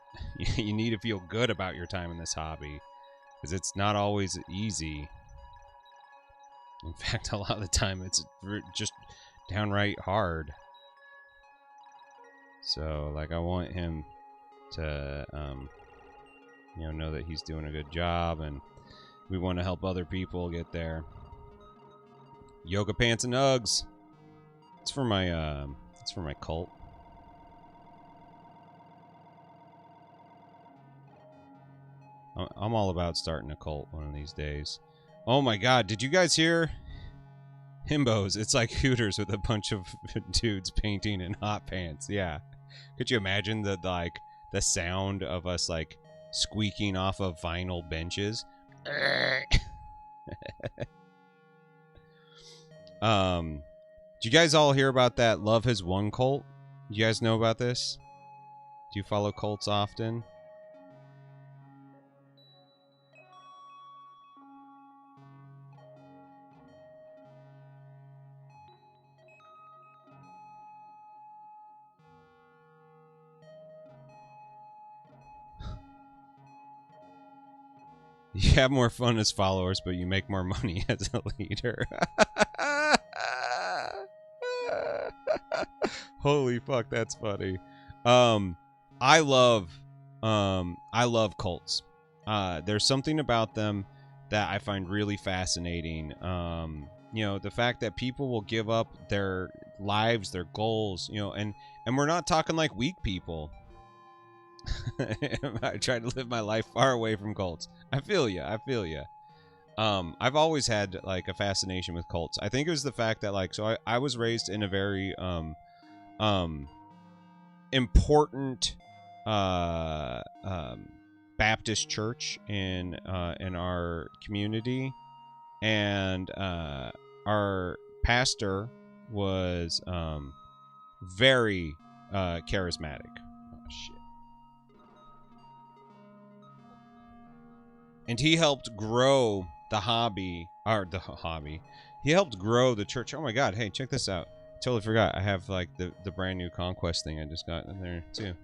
You need to feel good about your time in this hobby, because it's not always easy. In fact, a lot of the time it's just downright hard. So, like, I want him to, know that he's doing a good job, and we want to help other people get there. Yoga pants and Uggs. It's for my cult. I'm all about starting a cult one of these days. Oh my god, did you guys hear? Himbos. It's like Hooters with a bunch of dudes painting in hot pants. Yeah. Could you imagine the sound of us like squeaking off of vinyl benches? Do you guys all hear about that Love Has Won cult? Do you guys know about this? Do you follow cults often? You have more fun as followers, but you make more money as a leader. Holy fuck, that's funny. I love cults. There's something about them that I find really fascinating. The fact that people will give up their lives, their goals, and we're not talking like weak people. I try to live my life far away from cults. I feel you. I've always had like a fascination with cults. I think it was the fact that so I was raised in a very important Baptist church in our community, and our pastor was very charismatic. Oh shit. And he helped grow the hobby. He helped grow the church. Oh my god, hey, check this out. Totally forgot. I have like the brand new Conquest thing I just got in there too.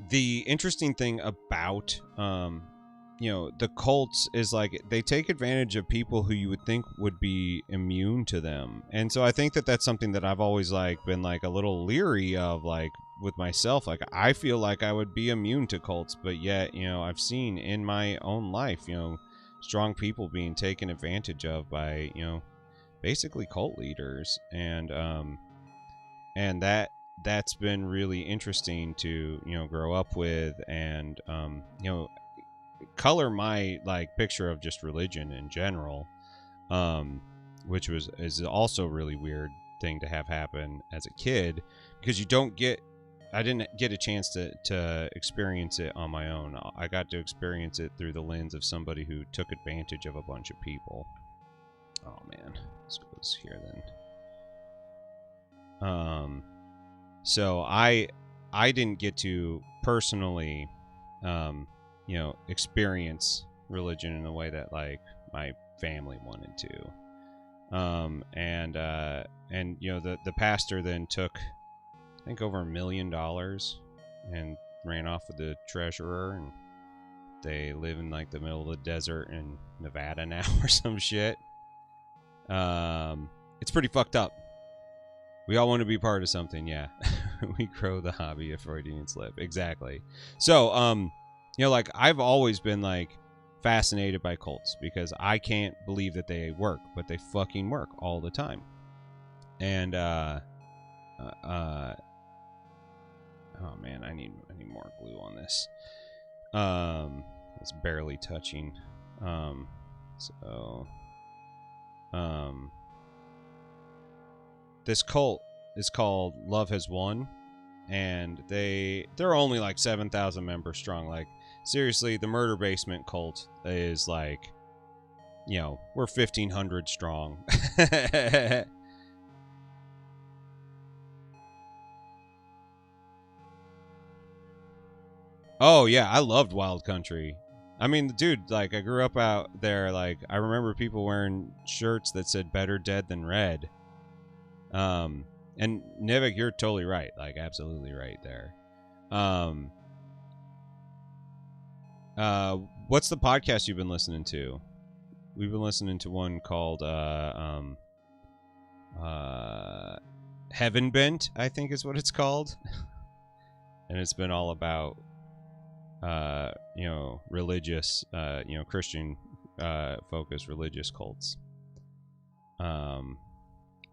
The interesting thing about the cults is like they take advantage of people who you would think would be immune to them. And so I think that that's something that I've always like been like a little leery of, like with myself. Like I feel like I would be immune to cults, but yet, I've seen in my own life, strong people being taken advantage of by, basically cult leaders. And that's been really interesting to, grow up with, and color my like picture of just religion in general, which is also a really weird thing to have happen as a kid, because I didn't get a chance to experience it on my own. I got to experience it through the lens of somebody who took advantage of a bunch of people. Oh man, this goes here then. So I didn't get to personally experience religion in a way that like my family wanted to. And the pastor then took, I think, over $1 million and ran off with the treasurer, and they live in like the middle of the desert in Nevada now or some shit. It's pretty fucked up. We all want to be part of something, yeah. We grow the hobby of Freudian slip. Exactly. So, like I've always been like fascinated by cults, because I can't believe that they work, but they fucking work all the time. And oh man, I need more glue on this. It's barely touching. This cult is called Love Has Won, and they're only like 7,000 members strong. Like seriously, the Murder Basement cult is like, we're 1,500 strong. Oh yeah, I loved Wild Country. I mean, dude, like I grew up out there. Like I remember people wearing shirts that said "Better Dead Than Red." And Nivik, you're totally right. Like, absolutely right there. What's the podcast you've been listening to? We've been listening to one called Heaven Bent, I think is what it's called. And it's been all about religious, Christian focused religious cults.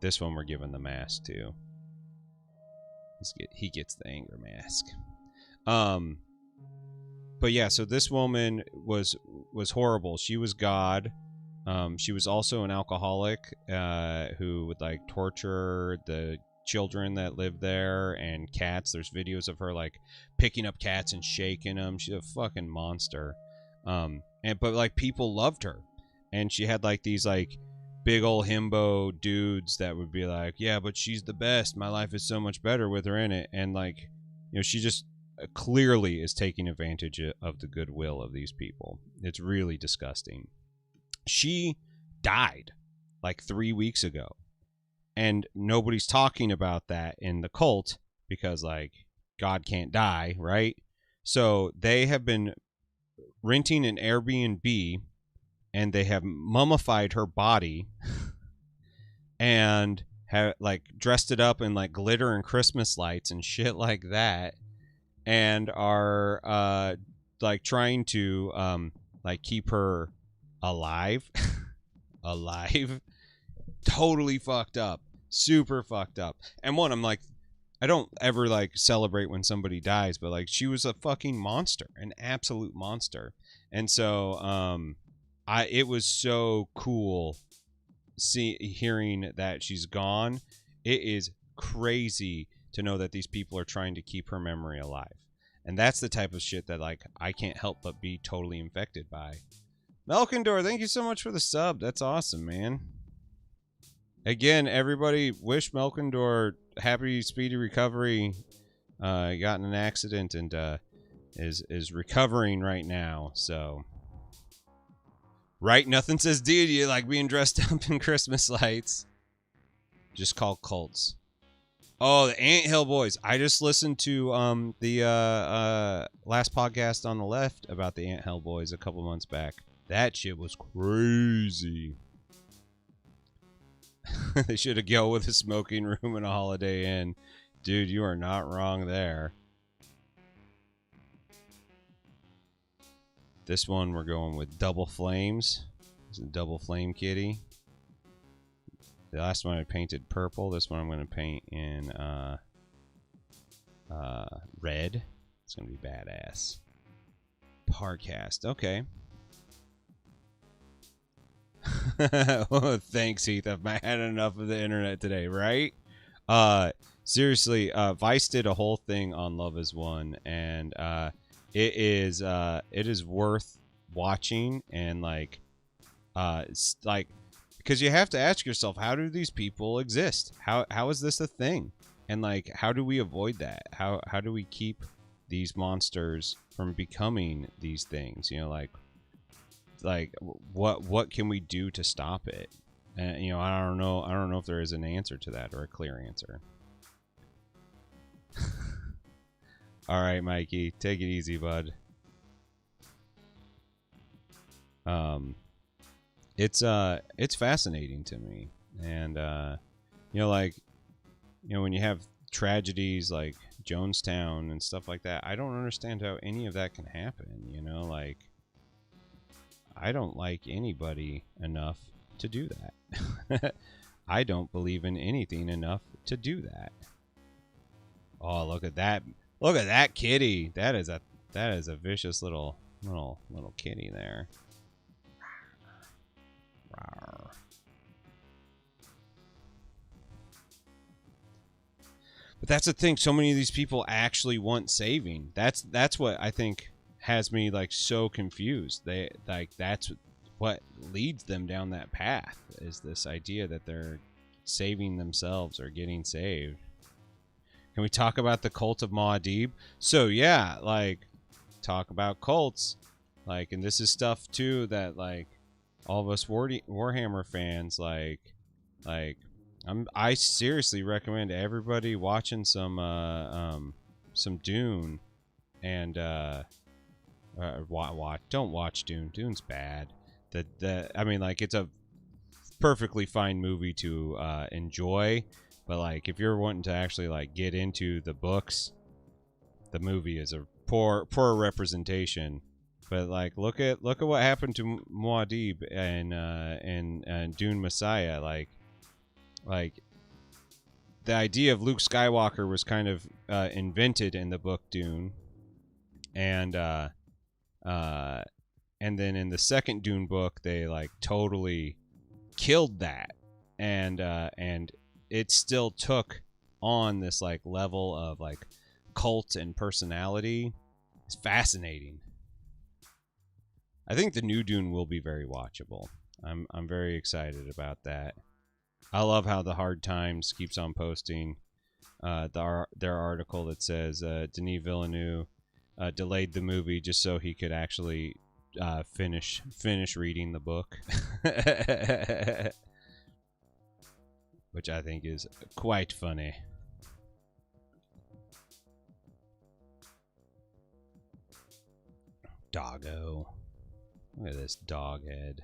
This one we're giving the mask to. He gets the anger mask. But yeah, so this woman was horrible. She was God. She was also an alcoholic who would like torture the children that lived there and cats. There's videos of her like picking up cats and shaking them. She's a fucking monster. But like people loved her, and she had like these like big old himbo dudes that would be like, yeah, but she's the best. My life is so much better with her in it. And like, she just clearly is taking advantage of the goodwill of these people. It's really disgusting. She died like 3 weeks ago, and nobody's talking about that in the cult because like God can't die, right? So they have been renting an Airbnb, and they have mummified her body and have like dressed it up in like glitter and Christmas lights and shit like that, and are like trying to like keep her alive. Alive. Totally fucked up. Super fucked up. And one, I'm like, I don't ever like celebrate when somebody dies, but like she was a fucking monster, an absolute monster. And so it was so cool hearing that she's gone. It is crazy to know that these people are trying to keep her memory alive. And that's the type of shit that like I can't help but be totally infected by. Melkindor, thank you so much for the sub. That's awesome, man. Again, everybody wish Melkindor happy, speedy recovery. He got in an accident and is recovering right now. So, right, nothing says deity like being dressed up in Christmas lights. Just call cults. Oh, the Anthill Boys. I just listened to the last podcast on the left about the Anthill Boys a couple months back. That shit was crazy. They should have go with a smoking room and a Holiday Inn. Dude, you are not wrong there. This one we're going with Double Flames. It's a Double Flame Kitty. The last one I painted purple. This one I'm going to paint in red. It's going to be badass. Parcast. Okay. Oh, thanks, Heath. I've had enough of the internet today, right? Seriously, Vice did a whole thing on Love Is One, and it is worth watching, and like because you have to ask yourself, how do these people exist? How is this a thing? And like, how do we avoid that? How do we keep these monsters from becoming these things? Like what can we do to stop it? And I don't know if there is an answer to that or a clear answer. All right, Mikey, take it easy, bud. It's fascinating to me, and when you have tragedies like Jonestown and stuff like that, I don't understand how any of that can happen. Like, I don't like anybody enough to do that. I don't believe in anything enough to do that. Oh, look at that! Look at that kitty. That is a vicious little kitty there. But that's the thing. So many of these people actually want saving. That's what I think has me like so confused. That's what leads them down that path, is this idea that they're saving themselves or getting saved. Can we talk about the cult of Muad'Dib? So yeah, like, talk about cults, like, and this is stuff too that like all of us Warhammer fans like I seriously recommend everybody watching some Dune, and don't watch Dune. Dune's bad. I mean, like, it's a perfectly fine movie to enjoy, but like if you're wanting to actually like get into the books, the movie is a poor representation. But like look at what happened to Muad'Dib and Dune Messiah. Like the idea of Luke Skywalker was kind of invented in the book Dune, and then in the second Dune book they like totally killed that, and it still took on this like level of like cult and personality. It's fascinating. I think the new Dune will be very watchable. I'm very excited about that. I love how the Hard Times keeps on posting their article that says Denis Villeneuve delayed the movie just so he could actually finish reading the book, which I think is quite funny. Doggo. Look at this dog head.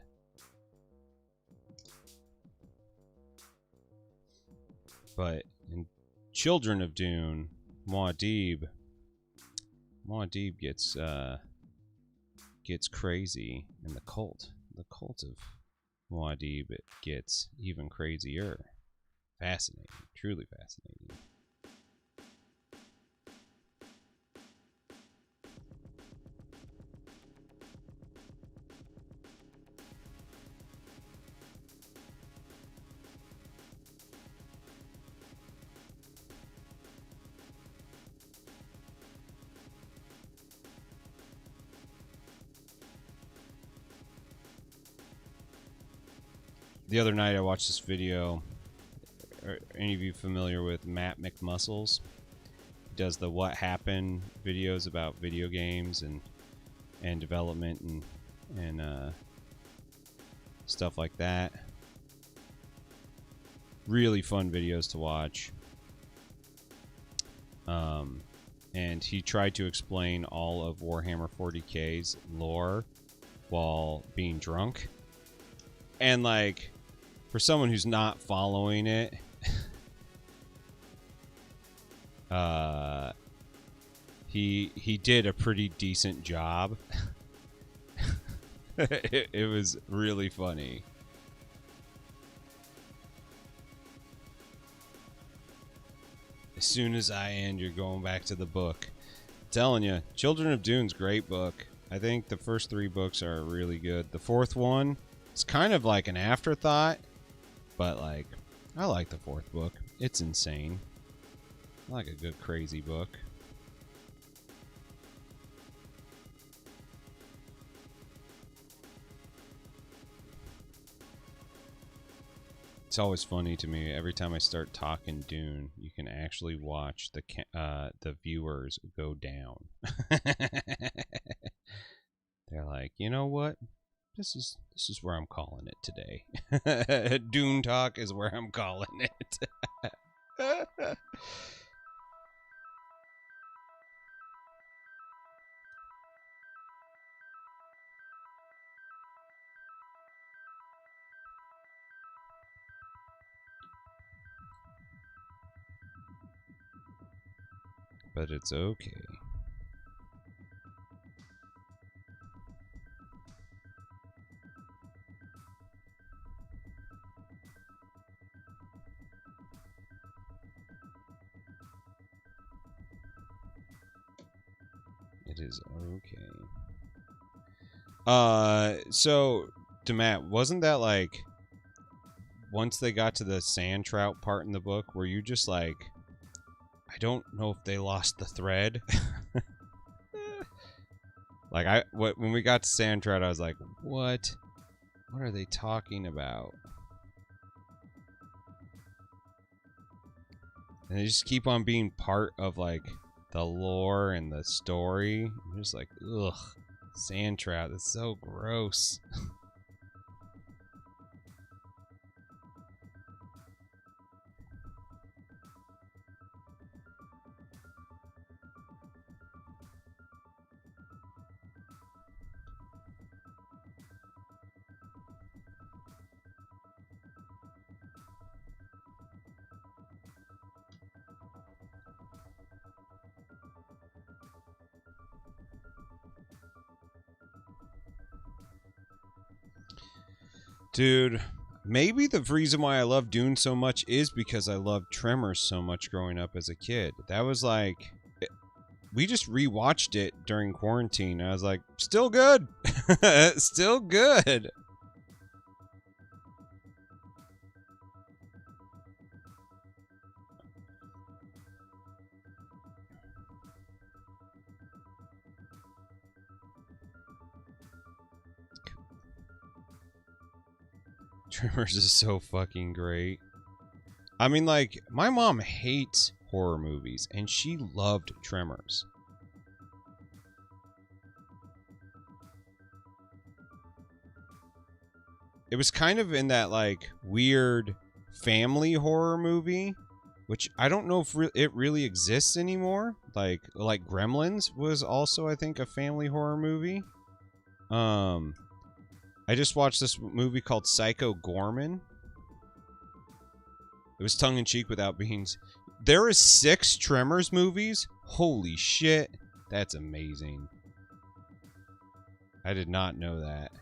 But in Children of Dune, Muad'Dib gets crazy, and the cult of Muad'Dib gets even crazier. Fascinating, truly fascinating. The other night I watched this video. Are any of you familiar with Matt McMuscles? He does the What Happened videos about video games and development and stuff like that. Really fun videos to watch. And he tried to explain all of Warhammer 40k's lore while being drunk. And like, for someone who's not following it, he did a pretty decent job. It was really funny. As soon as I end, you're going back to the book. I'm telling you, Children of Dune's great book. I think the first 3 books are really good. The 4th one, it's kind of like an afterthought, but like, I like the 4th book. It's insane. I like a good crazy book. It's always funny to me. Every time I start talking Dune, you can actually watch the viewers go down. They're like, you know what? This is where I'm calling it today. Dune talk is where I'm calling it. But it's okay. It is okay. So, DeMatt, wasn't that like once they got to the sand trout part in the book, were you just like, I don't know if they lost the thread? Like, when we got to sand trout, I was like, what? What are they talking about? And they just keep on being part of like the lore and the story. I'm just like, ugh, sand trout. That's so gross. Dude, maybe the reason why I love Dune so much is because I loved Tremors so much growing up as a kid. That was like... We just rewatched it during quarantine. I was like, still good. Still good. Tremors is so fucking great. I mean, like, my mom hates horror movies, and she loved Tremors. It was kind of in that, like, weird family horror movie, which I don't know if it really exists anymore. Like Gremlins was also, I think, a family horror movie. I just watched this movie called Psycho Gorman. It was tongue-in-cheek without being... There is 6 Tremors movies? Holy shit. That's amazing. I did not know that.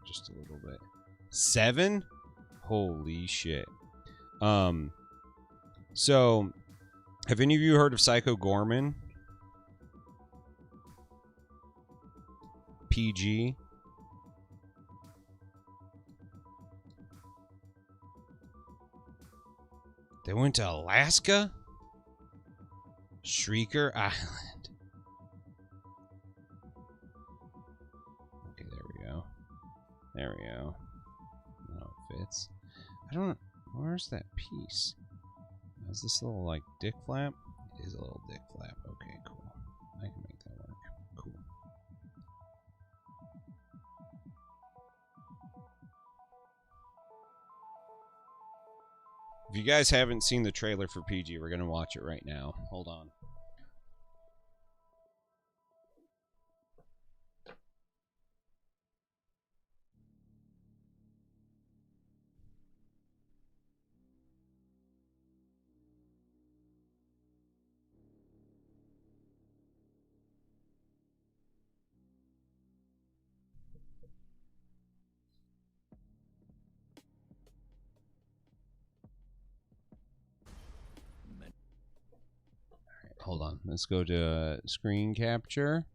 Just a little bit. 7? Holy shit. So, have any of you heard of Psycho Gorman? PG? They went to Alaska? Shrieker Island. Okay, there we go. There we go. No, it fits. I don't... Where's that piece? Is this a little, like, dick flap? It is a little dick flap. Okay, cool. I can make that work. Cool. If you guys haven't seen the trailer for PG, we're gonna watch it right now. Hold on. Hold on. Let's go to screen capture.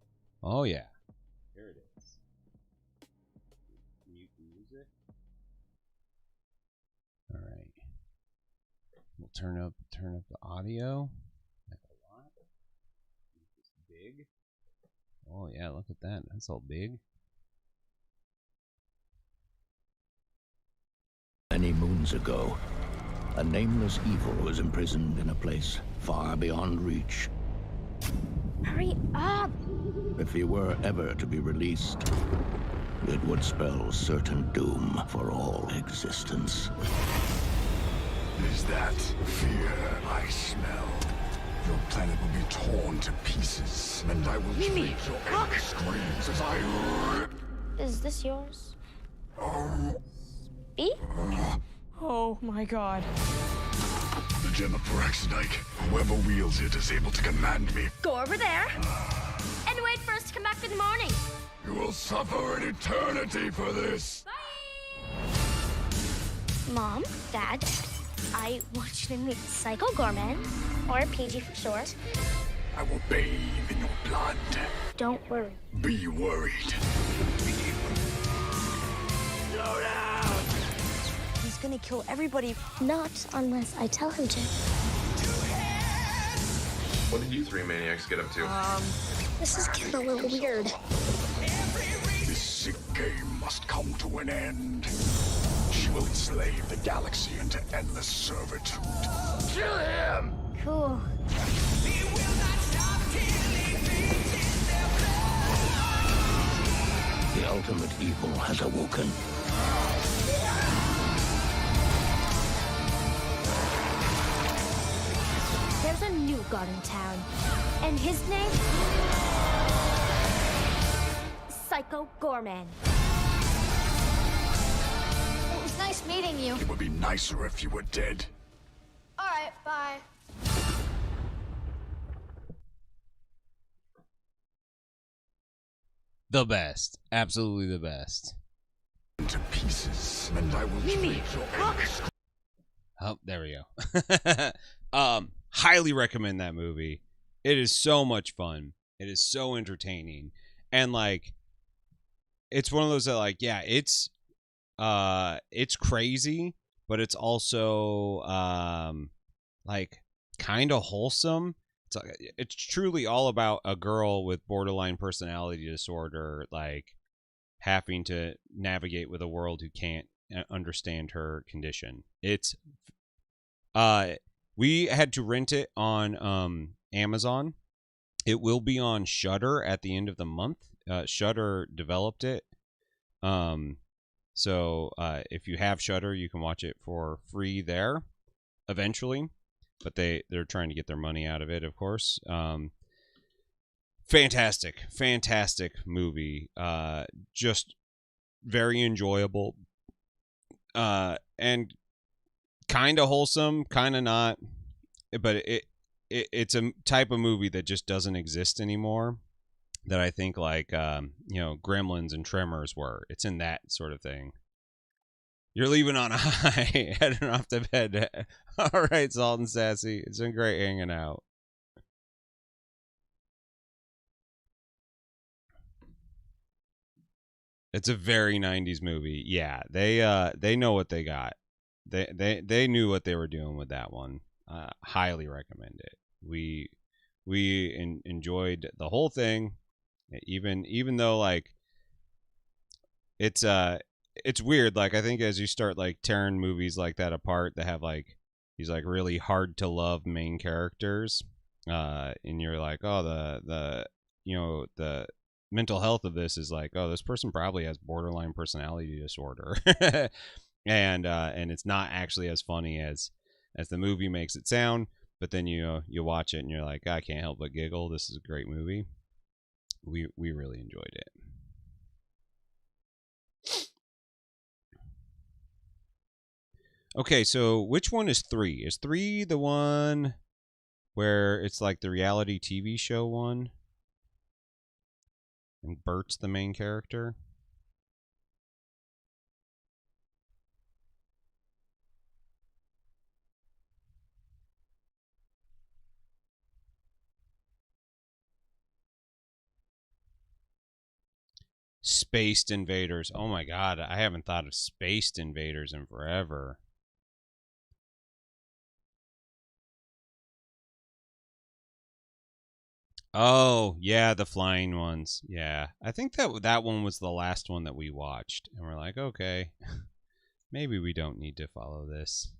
Oh, yeah. Here it is. Mute music. All right. We'll turn up the audio. Like a lot. It's big. Oh, yeah. Look at that. That's all big. Many moons ago, a nameless evil was imprisoned in a place far beyond reach. Hurry up! If he were ever to be released, it would spell certain doom for all existence. Is that fear I smell? Your planet will be torn to pieces, and I will treat your angry screams as I rip. Is this yours? Speak? Oh my god. The gem of Paraxidike. Whoever wields it is able to command me. Go over there and wait for us to come back in the morning. You will suffer an eternity for this. Bye! Mom, Dad, I want you to meet Psycho Gorman, or PG for short. I will bathe in your blood. Don't worry. Be worried. Slow down! He's gonna kill everybody. Not unless I tell him to. What did you 3 maniacs get up to? This is getting a little weird. This sick game must come to an end. She will enslave the galaxy into endless servitude. Kill him! Cool. The ultimate evil has awoken. There's a nuke god in town. And his name? Psycho Gorman. It was nice meeting you. It would be nicer if you were dead. Alright, bye. The best. Absolutely the best. To pieces, and I will treat your ex. Oh, there we go. Highly recommend that movie. It is so much fun. It is so entertaining. And like it's one of those that like, yeah, it's crazy, but it's also like kind of wholesome. It's truly all about a girl with borderline personality disorder, like having to navigate with a world who can't understand her condition. It's we had to rent it on Amazon. It will be on Shudder at the end of the month. Shudder developed it. So if you have Shudder, you can watch it for free there eventually. But they're trying to get their money out of it, of course. Fantastic movie. Just very enjoyable. And kind of wholesome, kind of not. But it's a type of movie that just doesn't exist anymore. That I think like Gremlins and Tremors were. It's in that sort of thing. You're leaving on a high, heading off to bed. All right, Salt and Sassy. It's been great hanging out. It's a very 90s movie. Yeah, they know what they got. They knew what they were doing with that one. Highly recommend it. We enjoyed the whole thing, even though like it's weird. Like I think as you start like tearing movies like that apart that have like these like really hard to love main characters, and you're like, oh, the mental health of this is like, oh, this person probably has borderline personality disorder, and it's not actually as funny as the movie makes it sound. But then you watch it and you're like, I can't help but giggle. This is a great movie. We really enjoyed it. Okay, so which one is 3? Is 3 the one where it's like the reality TV show one? And Bert's the main character? Spaced Invaders. Oh my god, I haven't thought of Spaced Invaders in forever. Oh, yeah, the flying ones. Yeah. I think that one was the last one that we watched. And we're like, okay, maybe we don't need to follow this.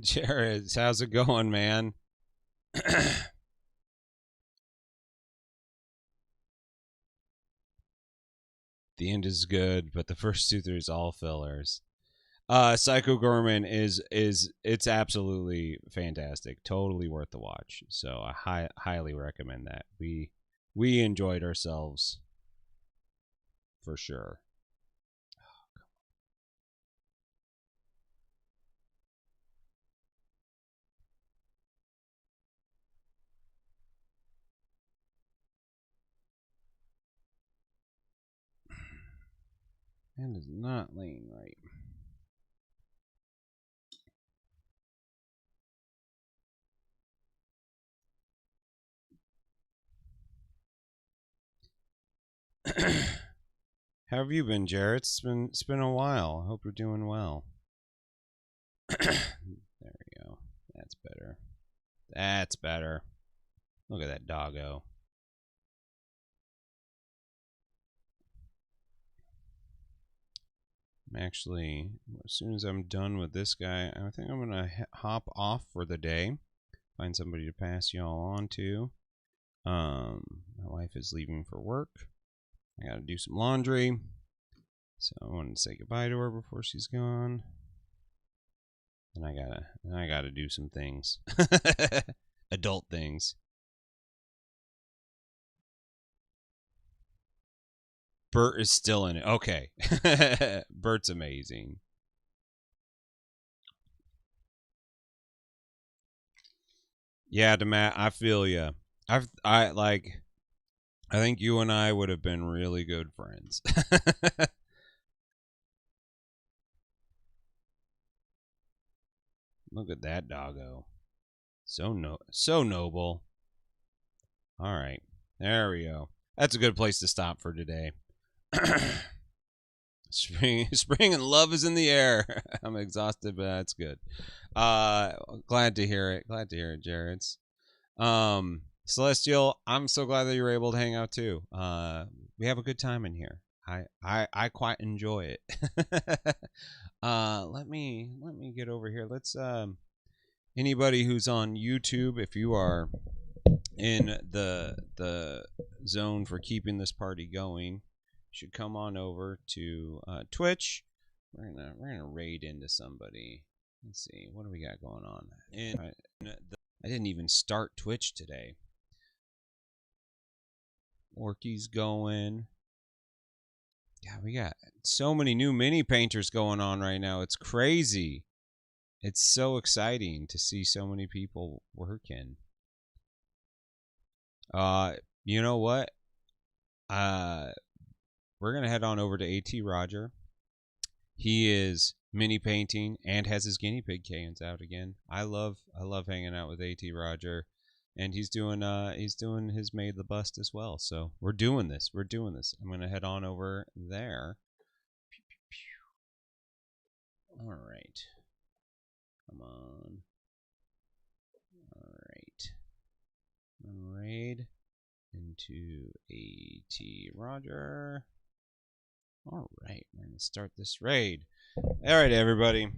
Jared, how's it going, man? The end is good, but the first 2 is all fillers. Psycho Gorman is it's absolutely fantastic, totally worth the watch. So I highly recommend that. We enjoyed ourselves for sure. That is not laying right. How have you been, Jarrett? It's been a while. I hope you're doing well. There we go. That's better. That's better. Look at that doggo. Actually, as soon as I'm done with this guy, I think I'm gonna hop off for the day. Find somebody to pass y'all on to. My wife is leaving for work. I gotta do some laundry. So I wanted to say goodbye to her before she's gone. And I gotta do some things. Adult things. Bert is still in it. Okay. Bert's amazing. Yeah, DeMatt, I feel ya. I think you and I would have been really good friends. Look at that doggo. So noble. All right. There we go. That's a good place to stop for today. Spring and love is in the air. I'm exhausted, but that's good. Glad to hear it. Glad to hear it, Jared. Celestial, I'm so glad that you were able to hang out too. We have a good time in here. I quite enjoy it. Let me get over here. Let's anybody who's on YouTube, if you are in the zone for keeping this party going, should come on over to Twitch. We're gonna raid into somebody. Let's see, what do we got going on? I didn't even start Twitch today. Orky's going. Yeah, we got so many new mini painters going on right now. It's crazy. It's so exciting to see so many people working. You know what? We're gonna head on over to AT Roger. He is mini painting and has his guinea pig cans out again. I love hanging out with AT Roger, and he's doing his Made the Bust as well. So we're doing this. I'm gonna head on over there. All right, come on. All right, raid into AT Roger. All right, we're going to start this raid. All right, everybody.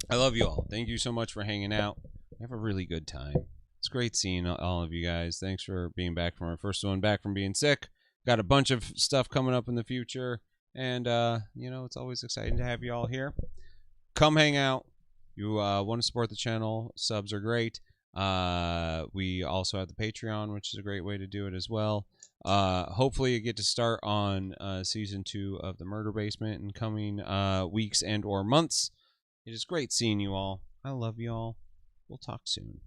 I love you all. Thank you so much for hanging out. Have a really good time. It's great seeing all of you guys. Thanks for being back from our first one, back from being sick. Got a bunch of stuff coming up in the future. And, you know, it's always exciting to have you all here. Come hang out. You want to support the channel, subs are great. We also have the Patreon, which is a great way to do it as well. Hopefully you get to start on season 2 of the Murder Basement in coming weeks and or months. It is great seeing you all. I love you all. We'll talk soon.